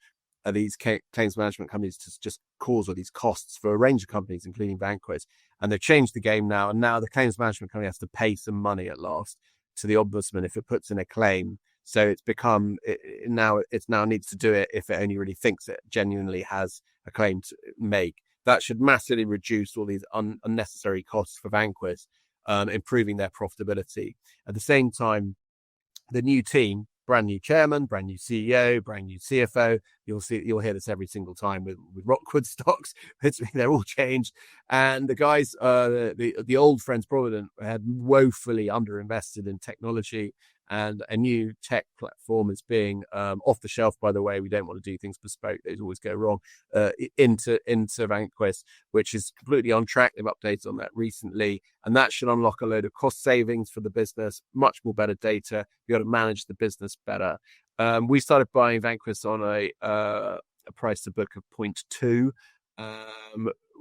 these claims management companies to just cause all these costs for a range of companies, including Vanquis. And they've changed the game now, and now the claims management company has to pay some money at last to the ombudsman if it puts in a claim. So it's become it now needs to do it if it only really thinks it genuinely has a claim to make. That should massively reduce all these unnecessary costs for Vanquis, improving their profitability. At the same time, the new team, brand new chairman, brand new CEO, brand new CFO. You'll hear this every single time with Rockwood stocks. They're all changed, and the guys, the old friends Provident, had woefully underinvested in technology, and a new tech platform is being off the shelf. By the way, we don't want to do things bespoke; those always go wrong. Into Vanquis, which is completely on track. They've updated on that recently, and that should unlock a load of cost savings for the business, much more better data, be able to manage the business better. We started buying Vanquis on a price to book of 0.2.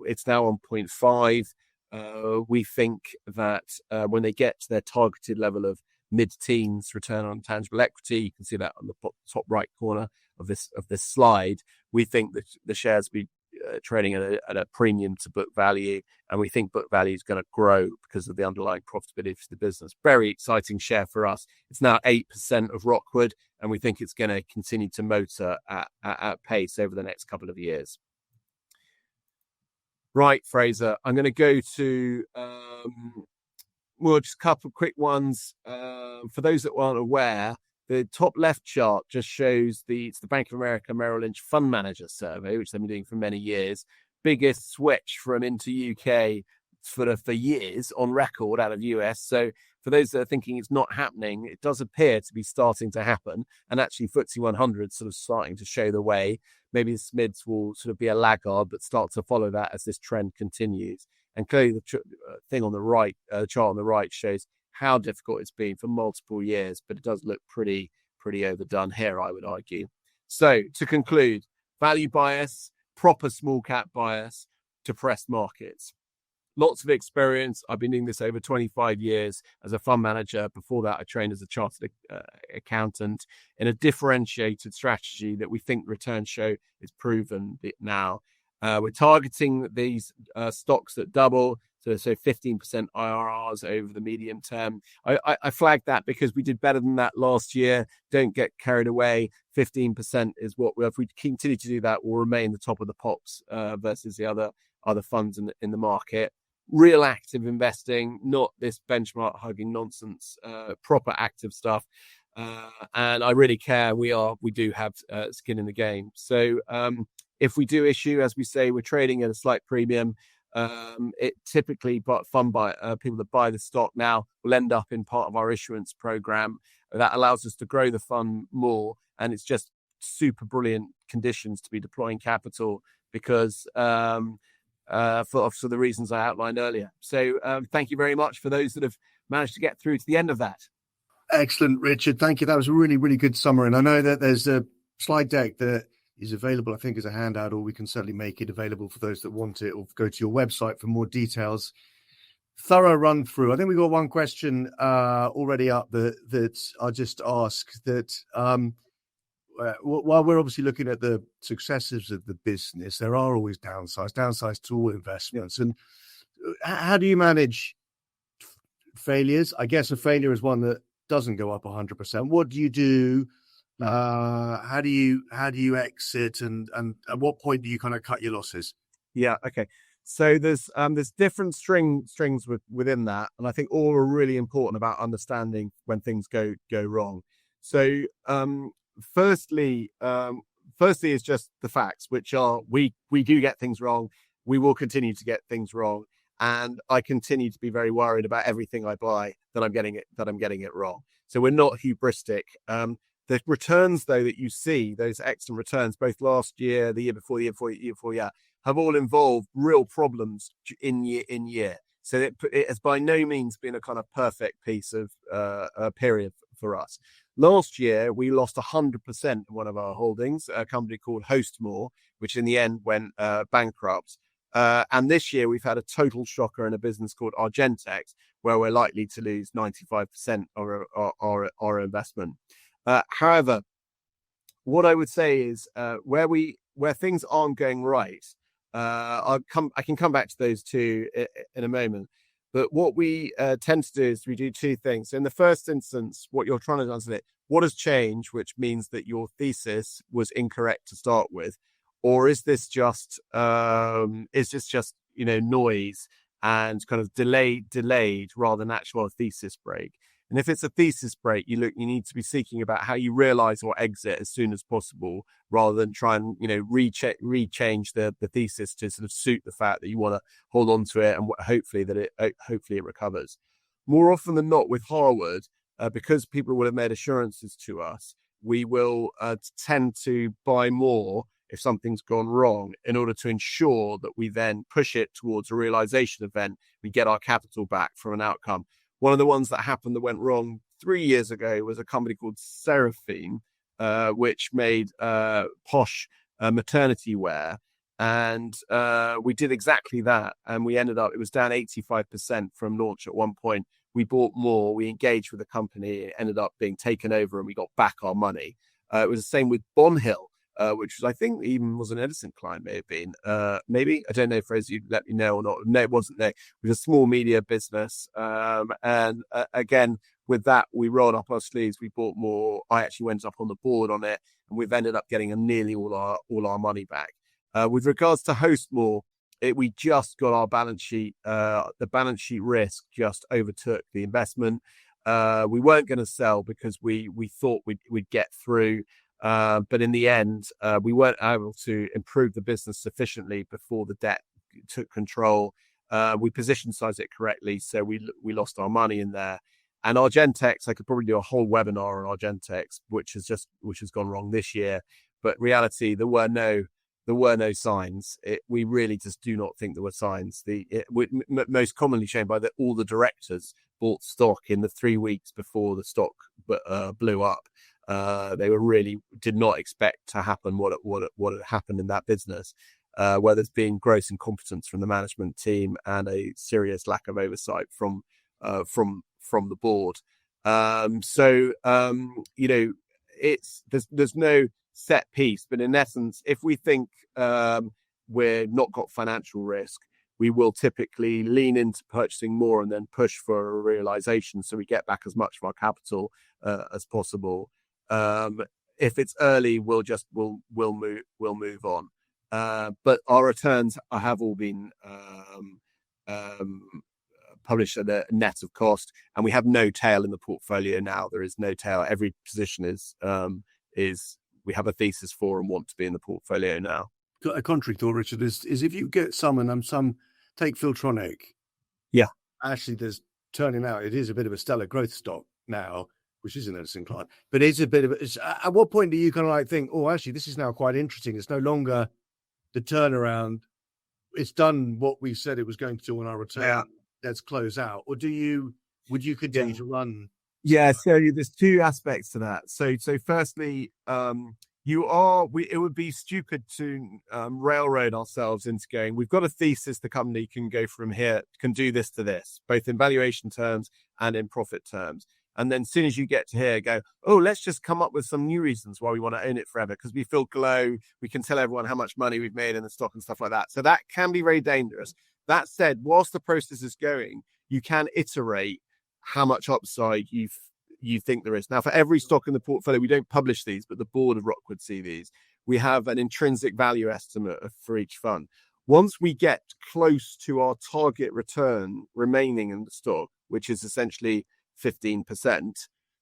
It's now on 0.5. We think that when they get to their targeted level of mid-teens return on tangible equity, you can see that on the top right corner of this slide. We think that the shares will be trading at a premium to book value, and we think book value is going to grow because of the underlying profitability of the business. Very exciting share for us. It's now 8% of Rockwood, and we think it's going to continue to motor at pace over the next couple of years. Right, Fraser, I'm going to go to just a couple of quick ones. For those that aren't aware, the top left chart just shows it's the Bank of America Merrill Lynch Fund Manager Survey, which they've been doing for many years. Biggest switch from into UK for years on record out of US. So for those that are thinking it's not happening, it does appear to be starting to happen. And actually FTSE 100 sort of starting to show the way. Maybe the SMIDs will sort of be a laggard, but start to follow that as this trend continues. And clearly the thing on the right, chart on the right, shows how difficult it's been for multiple years, but it does look pretty overdone here, I would argue. So to conclude, value bias, proper small cap bias, depressed markets. Lots of experience. I've been doing this over 25 years as a fund manager. Before that, I trained as a chartered accountant in a differentiated strategy that we think returns show is proven now. We're targeting these stocks that double, so 15% IRRs over the medium term. I flagged that because we did better than that last year. Don't get carried away. 15% is what if we continue to do that, we'll remain the top of the pops versus the other funds in the market. Real active investing, not this benchmark hugging nonsense. Proper active stuff. And I really care. We do have skin in the game. So If we do issue, as we say, we're trading at a slight premium. It typically, people that buy the stock now will end up in part of our issuance program. That allows us to grow the fund more, and it's just super brilliant conditions to be deploying capital because for the reasons I outlined earlier. So thank you very much for those that have managed to get through to the end of that. Excellent, Richard. Thank you. That was a really, really good summary. And I know that there's a slide deck that is available, I think, as a handout, or we can certainly make it available for those that want it, or go to your website for more details. Thorough run through. I think we've got one question already up that I'll just ask that while we're obviously looking at the successes of the business, there are always downsides to all investments. And how do you manage failures? I guess a failure is one that doesn't go up 100%. What do you do? How do you exit, and at what point do you kind of cut your losses? Yeah. Okay. So there's different strings within that, and I think all are really important about understanding when things go wrong. So firstly is just the facts, which are we do get things wrong. We will continue to get things wrong, and I continue to be very worried about everything I buy that I'm getting it wrong. So we're not hubristic. The returns, though, that you see, those excellent returns, both last year, the year before, the year before, have all involved real problems in year. So it has by no means been a kind of perfect piece of period for us. Last year, we lost 100% of one of our holdings, a company called Hostmore, which in the end went bankrupt. And this year, we've had a total shocker in a business called Argentex, where we're likely to lose 95% of our investment. However, what I would say is where things aren't going right, I can come back to those two in a moment. But what we tend to do is we do two things. In the first instance, what you're trying to understand, what has changed, which means that your thesis was incorrect to start with, or is this just noise and kind of delayed rather than actual thesis break? And if it's a thesis break, you need to be seeking about how you realize or exit as soon as possible, rather than try and rechange the thesis to sort of suit the fact that you want to hold on to it and hopefully it recovers. More often than not, with Harwood, because people will have made assurances to us, we will tend to buy more if something's gone wrong, in order to ensure that we then push it towards a realization event. We get our capital back from an outcome. One of the ones that went wrong 3 years ago was a company called Seraphine, which made posh maternity wear. And we did exactly that. And we ended up, it was down 85% from launch at one point. We bought more, we engaged with the company, it ended up being taken over, and we got back our money. It was the same with Bonhill, which was, I think, even was an Edison client, may have been. Maybe, I don't know, Fraser, you'd let me know or not. No, it wasn't there. It was a small media business. And again, with that, we rolled up our sleeves, we bought more. I actually went up on the board on it, and we've ended up getting nearly all our money back. With regards to Hostmore, we just got our balance sheet. The balance sheet risk just overtook the investment. We weren't going to sell because we thought we'd get through. But in the end, we weren't able to improve the business sufficiently before the debt took control. We position sized it correctly, so we lost our money in there. And Argentex, I could probably do a whole webinar on Argentex, which has gone wrong this year. But reality, there were no signs. We really just do not think there were signs. Most commonly shown by all the directors bought stock in the 3 weeks before the stock blew up. They really did not expect to happen what had happened in that business, where there's been gross incompetence from the management team and a serious lack of oversight from the board. There's no set piece, but in essence, if we think we're not got financial risk, we will typically lean into purchasing more and then push for a realization, so we get back as much of our capital as possible. If it's early, we'll move on. But our returns have all been published at a net of cost, and we have no tail in the portfolio now. There is no tail. Every position is we have a thesis for and want to be in the portfolio now. a contrary thought, Richard, is if you get some take Filtronic. Yeah. Actually, there's turning out it is a bit of a stellar growth stock now, which is an Edison client. But it's a bit of at what point do you kind of like think, oh, actually, this is now quite interesting. It's no longer the turnaround. It's done what we said it was going to do on our return. Yeah. Let's close out. Or would you continue to run? Yeah, so there's two aspects to that. So firstly, it would be stupid to railroad ourselves into going, we've got a thesis the company can go from here, can do this to this, both in valuation terms and in profit terms. And then as soon as you get to here, go, oh, let's just come up with some new reasons why we want to own it forever, because we feel glow, we can tell everyone how much money we've made in the stock and stuff like that. So that can be very dangerous. That said, whilst the process is going, you can iterate how much upside you think there is. Now, for every stock in the portfolio, we don't publish these, but the board of Rockwood see these. We have an intrinsic value estimate for each fund. Once we get close to our target return remaining in the stock, which is essentially 15%,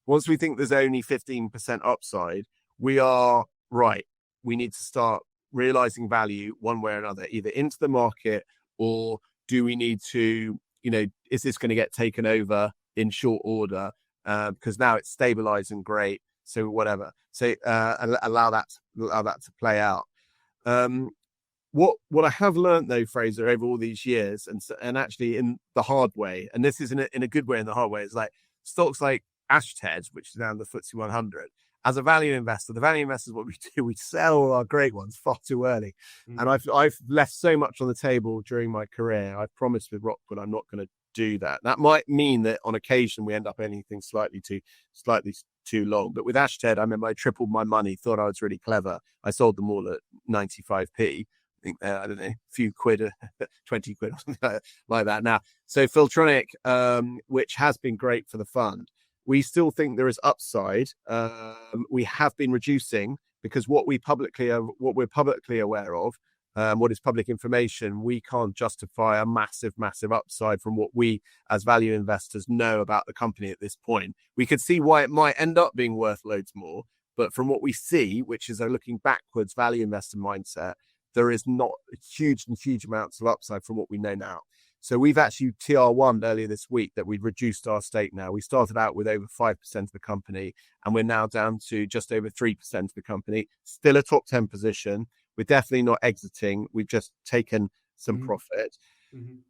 once we think there's only 15% upside, we are right. We need to start realizing value one way or another, either into the market, or do we need to, is this going to get taken over in short order? Because now it's stabilizing great. So whatever. So allow that to play out. What I have learned though, Fraser, over all these years, and actually in the hard way, and this is in a good way in the hard way, is like stocks like Ashtead, which is now in the FTSE 100. As a value investor, the value investors, what we do, we sell all our great ones far too early. And I've left so much on the table during my career. I've promised with Rockwood I'm not going to do that. That might mean that on occasion we end up anything slightly too long. But with Ashtead, I remember I tripled my money, thought I was really clever. I sold them all at 95p. I think I don't know, a few quid, 20 quid or something like that now. So Filtronic, which has been great for the fund, we still think there is upside. We have been reducing because what we're publicly aware of, what is public information, we can't justify a massive upside from what we as value investors know about the company at this point. We could see why it might end up being worth loads more, but from what we see, which is a looking backwards value investor mindset, there is not huge amounts of upside from what we know now. So we've actually TR1'd earlier this week that we've reduced our stake now. We started out with over 5% of the company, and we're now down to just over 3% of the company. Still a top 10 position. We're definitely not exiting. We've just taken some profit.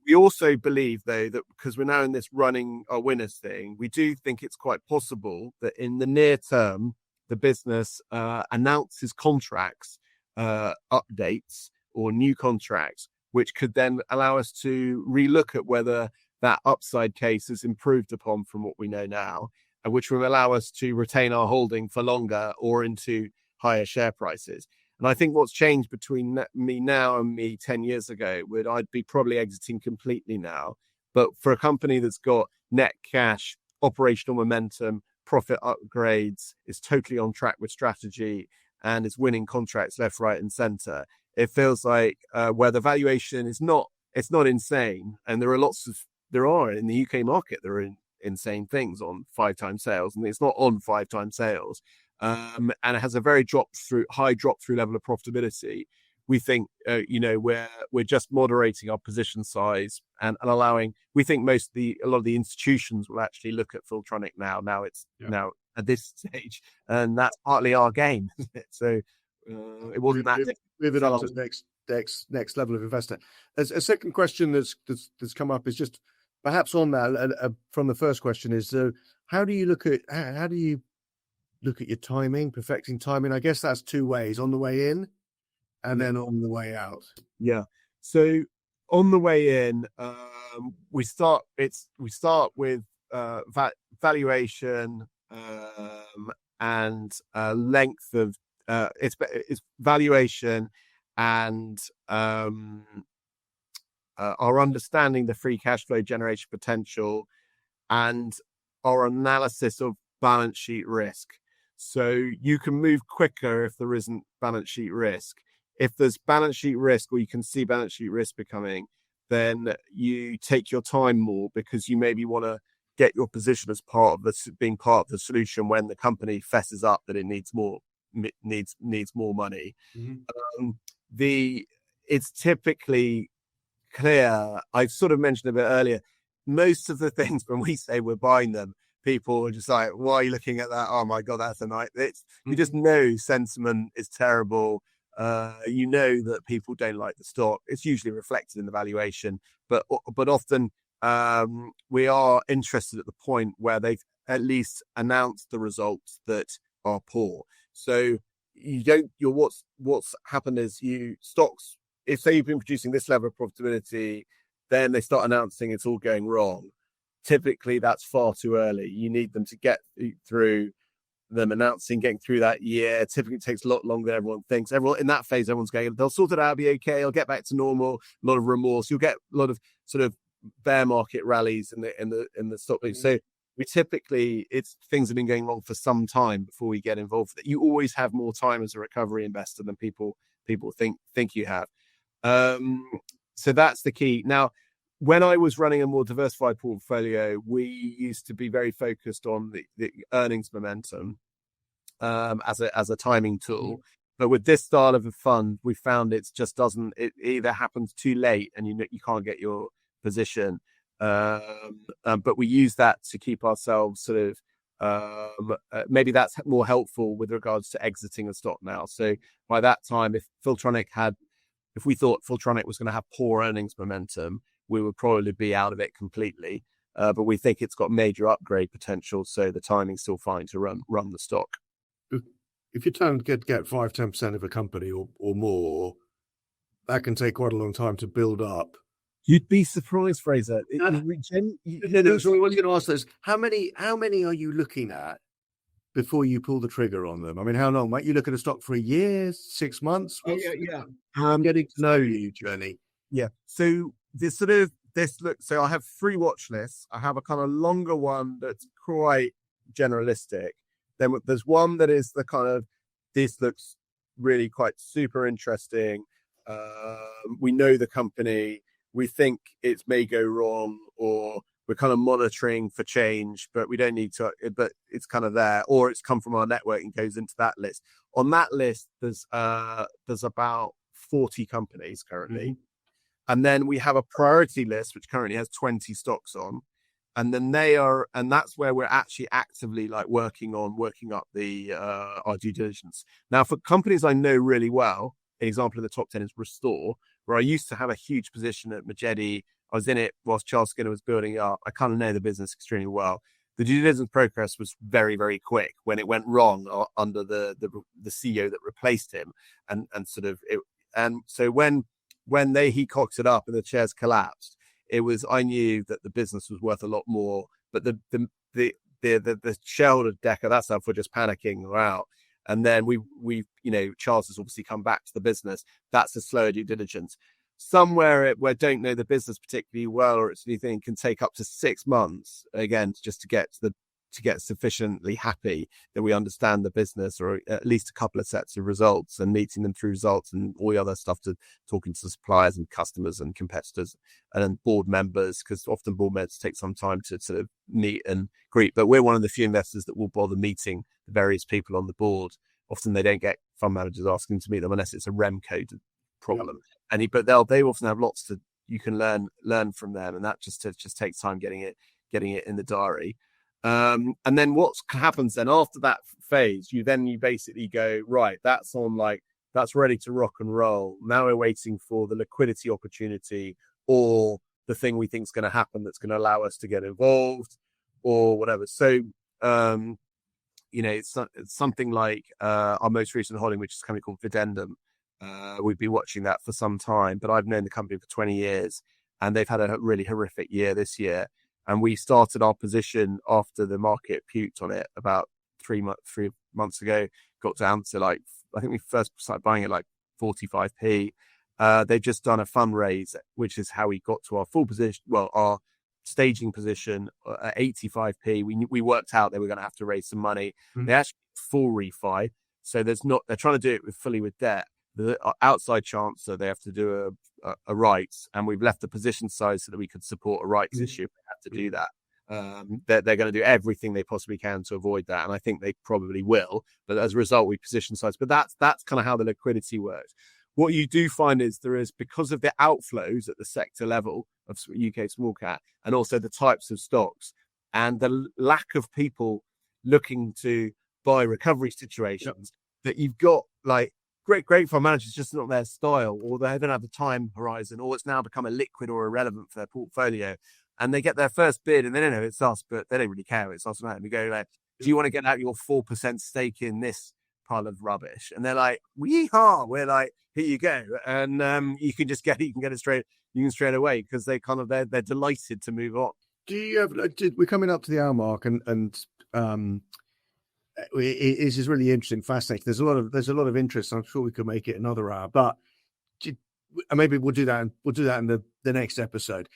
We also believe, though, that because we're now in this running our winners thing, we do think it's quite possible that in the near term, the business announces contracts, updates or new contracts, which could then allow us to relook at whether that upside case is improved upon from what we know now, and which will allow us to retain our holding for longer or into higher share prices. And I think what's changed between me now and me 10 years ago would I'd be probably exiting completely now. But for a company that's got net cash, operational momentum, profit upgrades, is totally on track with strategy, and is winning contracts left, right, and center, it feels like where the valuation is not, it's not insane. And there are in the UK market, there are insane things on 5x sales, and it's not on 5x sales. And it has a very high drop through level of profitability. We think, we're just moderating our position size and allowing. We think a lot of the institutions will actually look at Filtronic now. Now at this stage, and that's partly our game, isn't it? So it wasn't that. Move it on to the next level of investor. As a second question that's come up is just perhaps on that from the first question is how do you look at your timing, perfecting timing? I guess that's two ways: on the way in and then on the way out. Yeah. So on the way in, we start with valuation and length of it's valuation and our understanding the free cash flow generation potential and our analysis of balance sheet risk. So you can move quicker if there isn't balance sheet risk. If there's balance sheet risk, or you can see balance sheet risk becoming, then you take your time more because you maybe want to get your position as being part of the solution when the company fesses up that it needs more needs more money. Mm-hmm. It's typically clear. I sort of mentioned a bit earlier. Most of the things when we say we're buying them, people are just like, "Why are you looking at that? Oh my god, that's a night." You just know sentiment is terrible. You know that people don't like the stock. It's usually reflected in the valuation, but often we are interested at the point where they've at least announced the results that are poor. So what's happened is stocks, if say you've been producing this level of profitability, then they start announcing it's all going wrong. Typically, that's far too early. You need them to get through them announcing, getting through that year. Typically, it takes a lot longer than everyone thinks. Everyone in that phase, everyone's going, they'll sort it out, be okay. I'll get back to normal. A lot of remorse. You'll get a lot of sort of bear market rallies in the stock. Mm-hmm. So we typically, things have been going wrong for some time before we get involved with it. You always have more time as a recovery investor than people think you have. So that's the key. Now, when I was running a more diversified portfolio, we used to be very focused on the earnings momentum as a timing tool. But with this style of a fund, we found it either happens too late and you can't get your position. But we use that to keep ourselves sort of maybe that's more helpful with regards to exiting a stock now. So by that time, if we thought Filtronic was going to have poor earnings momentum, we would probably be out of it completely. But we think it's got major upgrade potential, so the timing's still fine to run the stock. If you get 5-10% of a company or more, that can take quite a long time to build up. You'd be surprised, Fraser. So what I was going to ask is, how many are you looking at before you pull the trigger on them? I mean, how long? Might you look at a stock for a year, 6 months? Oh, yeah. I'm getting to know you, Journey. Yeah. So so I have 3 watch lists. I have a kind of longer one that's quite generalistic. Then there's one that is the kind of, this looks really quite super interesting. We know the company. We think it may go wrong, or we're kind of monitoring for change, but we don't need to, but it's kind of there, or it's come from our network and goes into that list. On that list, there's about 40 companies currently. Mm-hmm. And then we have a priority list, which currently has 20 stocks on. And then that's where we're actually actively like working up our due diligence. Now, for companies I know really well, an example of the top 10 is Restore, where I used to have a huge position at Majetti. I was in it whilst Charles Skinner was building up. I kind of know the business extremely well. The due diligence progress was very, very quick when it went wrong under the CEO that replaced him, and sort of it. And so when he cocked it up and the shares collapsed, I knew that the business was worth a lot more, but the shareholder deck of that stuff were just panicking or out. And then we Charles has obviously come back to the business. That's a slower due diligence. Somewhere where don't know the business particularly well, or it's anything, can take up to 6 months again just to get sufficiently happy that we understand the business, or at least a couple of sets of results and meeting them through results and all the other stuff, to talking to suppliers and customers and competitors and board members, because often board members take some time to sort of meet and greet. But we're one of the few investors that will bother meeting the various people on the board. Often they don't get fund managers asking to meet them unless it's a REM code problem. Yeah. But they often have lots you can learn from them, and that just takes time getting it in the diary. And then what happens then after that phase, you basically go, right, that's ready to rock and roll. Now we're waiting for the liquidity opportunity, or the thing we think is going to happen that's going to allow us to get involved, or whatever. So, it's something like our most recent holding, which is a company called Videndum. We've been watching that for some time, but I've known the company for 20 years, and they've had a really horrific year this year. And we started our position after the market puked on it about 3 months ago. Got down to I think we first started buying it like 45p. They've just done a fundraise, which is how we got to our full position. Well, our staging position at 85p. We worked out they were going to have to raise some money. Mm-hmm. They actually full refi. So they're trying to do it fully with debt. The outside chancellor, they have to do a rights, and we've left the position size so that we could support a rights issue. We had to do that. they're going to do everything they possibly can to avoid that, and I think they probably will. But as a result, we position size. But that's kind of how the liquidity works. What you do find is there is, because of the outflows at the sector level of UK small cap, and also the types of stocks, and the lack of people looking to buy recovery situations, that you've got like great fund managers, just not their style, or they don't have the time horizon, or it's now become illiquid or irrelevant for their portfolio. And they get their first bid and they don't know it's us, but they don't really care. It's us. And we go like, do you want to get out your 4% stake in this pile of rubbish? And they're like, we're like, here you go. And you can get it straight away, because they're delighted to move on. Do you have, we're coming up to the hour mark, and it is really interesting, fascinating. There's a lot of interest. I'm sure we could make it another hour, but maybe we'll do that in the next episode.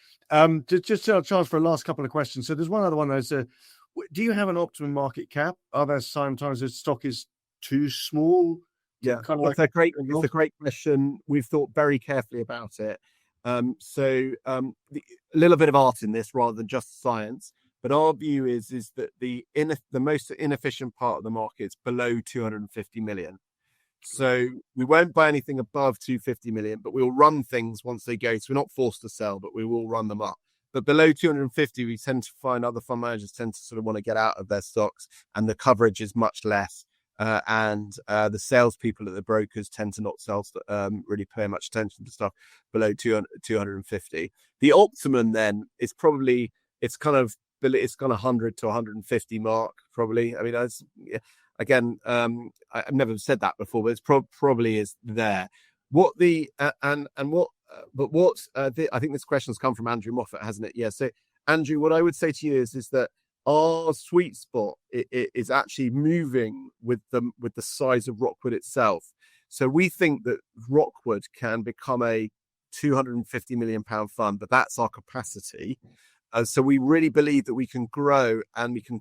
Just a chance for a last couple of questions. So there's one other one. Do you have an optimum market cap? Are there sometimes the stock is too small? Yeah, it's a great question. We've thought very carefully about it. A little bit of art in this rather than just science. But our view is that the most inefficient part of the market is below 250 million. So we won't buy anything above 250 million, but we'll run things once they go. So we're not forced to sell, but we will run them up. But below 250, we tend to find other fund managers tend to sort of want to get out of their stocks, and the coverage is much less. And the salespeople at the brokers tend to not really pay much attention to stuff below 250. The optimum then is probably, it's kind of 100 to 150 mark, probably. I mean, I've never said that before, but it's probably is there. I think this question has come from Andrew Moffat, hasn't it? Yeah. So Andrew, what I would say to you is that our sweet spot is actually moving with the size of Rockwood itself. So we think that Rockwood can become a 250 million pound fund, but that's our capacity. So we really believe that we can grow, and we can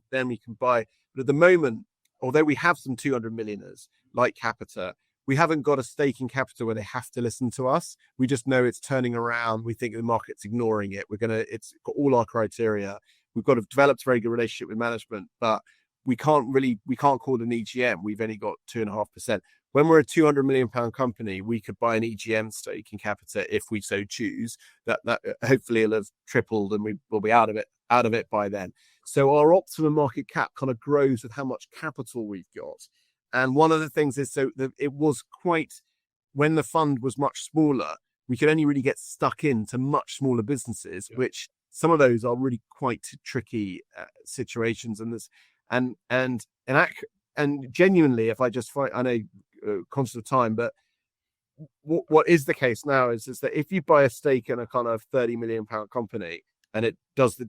buy. But at the moment, although we have some 200 millionaires like Capita, we haven't got a stake in Capita where they have to listen to us. We just know it's turning around. We think the market's ignoring it. It's got all our criteria. We've got developed a very good relationship with management, but we can't call it an EGM. We've only got 2.5%. When we're a 200 million pound company, we could buy an EGM stake in Capita if we so choose. That hopefully it'll have tripled, and we will be out of it by then. So our optimum market cap kind of grows with how much capital we've got. And one of the things is, it was when the fund was much smaller, we could only really get stuck into much smaller businesses, which some of those are really quite tricky situations. And genuinely, if I just find, I know conscious of time, but what is the case now is that if you buy a stake in a kind of 30 million pound company, and it does the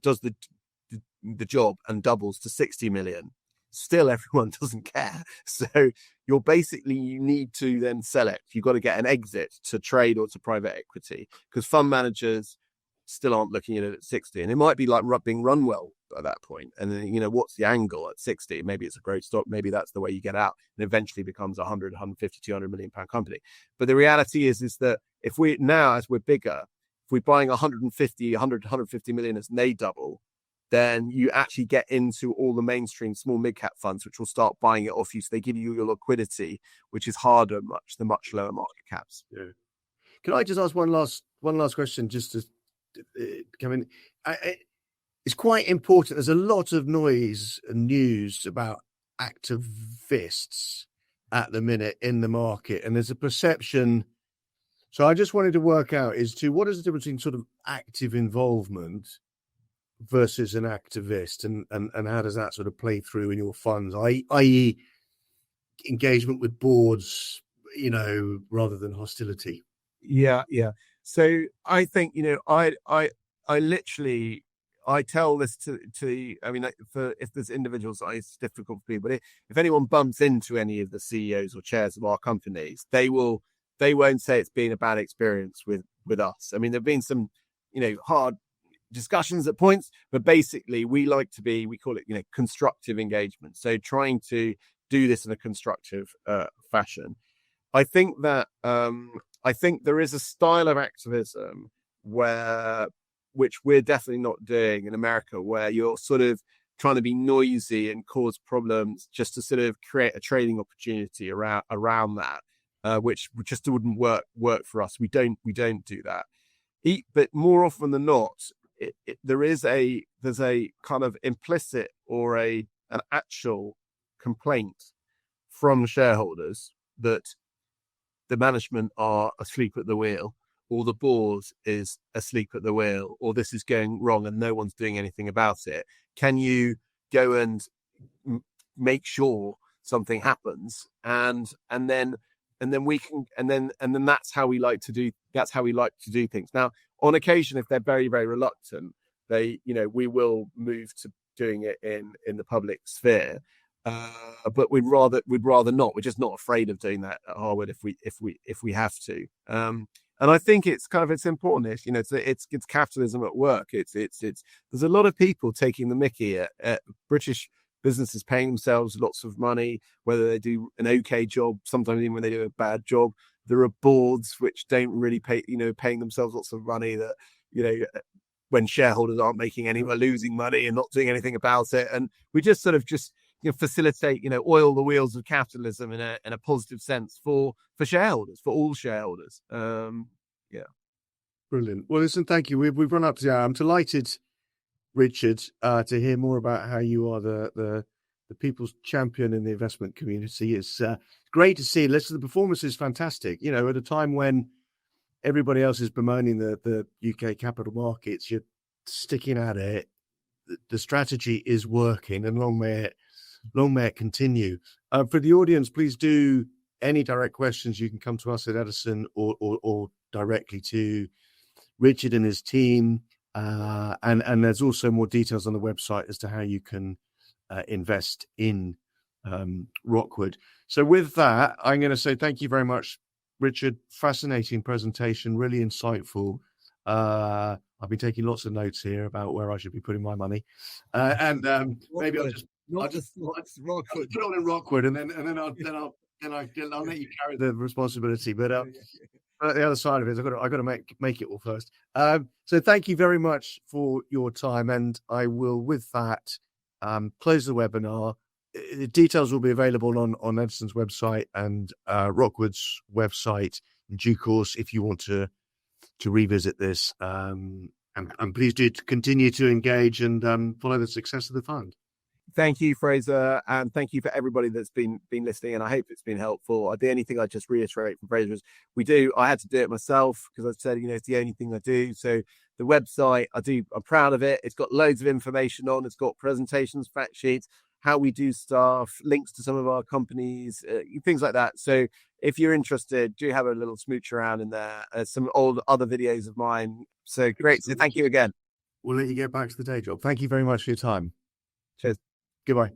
job and doubles to 60 million, still everyone doesn't care. So you need to then sell it. You've got to get an exit to trade or to private equity, because fund managers still aren't looking at it at 60, and it might be like being run well at that point. And then, what's the angle at 60? Maybe it's a growth stock. Maybe that's the way you get out, and eventually becomes 100, 150, 200 million pound company. But the reality is that if we now, as we're bigger, if we're buying 150 million and they double, then you actually get into all the mainstream small mid-cap funds, which will start buying it off you. So they give you your liquidity, which is harder, the much lower market caps. Yeah. Can I just ask one last question, just to come in? It's quite important. There's a lot of noise and news about activists at the minute in the market, and there's a perception. So I just wanted to work out what is the difference between sort of active involvement versus an activist, and how does that sort of play through in your funds, i.e. engagement with boards, rather than hostility? Yeah. So I think, I tell this to if there's individuals, it's difficult for people, but if anyone bumps into any of the CEOs or chairs of our companies, they won't say it's been a bad experience with us. I mean, there've been some, hard discussions at points, but basically we call it, constructive engagement. So trying to do this in a constructive fashion. I think that there is a style of activism where which we're definitely not doing in America, where you're sort of trying to be noisy and cause problems just to sort of create a trading opportunity around that, which just wouldn't work for us. We don't do that. But more often than not, there's a kind of implicit or an actual complaint from shareholders that the management are asleep at the wheel, or the board is asleep at the wheel, or this is going wrong and no one's doing anything about it. Can you go and make sure something happens, and then we can, and then that's how we like to do things. Now, on occasion, if they're very, very reluctant, we will move to doing it in the public sphere. But we'd rather not. We're just not afraid of doing that at Harwood if we have to. And I think it's important. It's capitalism at work. It's there's a lot of people taking the mickey at British businesses, paying themselves lots of money, whether they do an okay job, sometimes even when they do a bad job. There are boards which don't really pay, paying themselves lots of money that, when shareholders aren't making any, are losing money and not doing anything about it. And we just facilitate, oil the wheels of capitalism in a positive sense for shareholders, for all shareholders. Brilliant. Well, listen, thank you. We've run up to the hour. I'm delighted, Richard, to hear more about how you are the people's champion in the investment community. It's great to see. Listen, the performance is fantastic. At a time when everybody else is bemoaning the UK capital markets, you're sticking at it. The strategy is working, and long may it continue. For the audience, please do any direct questions. You can come to us at Edison or directly to Richard and his team. And there's also more details on the website as to how you can invest in Rockwood. So with that, I'm going to say thank you very much, Richard. Fascinating presentation, really insightful. I've been taking lots of notes here about where I should be putting my money, and maybe I'll just put it all in Rockwood, and then I'll let you carry the responsibility. But at the other side of it, I've got to make it all first. So thank you very much for your time, and I will, with that, close the webinar. The details will be available on Edison's website and Rockwood's website in due course if you want to revisit this. And please do continue to engage and follow the success of the fund. Thank you, Fraser, and thank you for everybody that's been listening, and I hope it's been helpful. The only thing I just reiterate from Fraser is I had to do it myself because I said, it's the only thing I do. So the website, I'm proud of it. It's got loads of information on. It's got presentations, fact sheets, how we do stuff, links to some of our companies, things like that. So if you're interested, do have a little smooch around in there. Some old other videos of mine. So great. So thank you again. We'll let you get back to the day job. Thank you very much for your time. Cheers. Goodbye.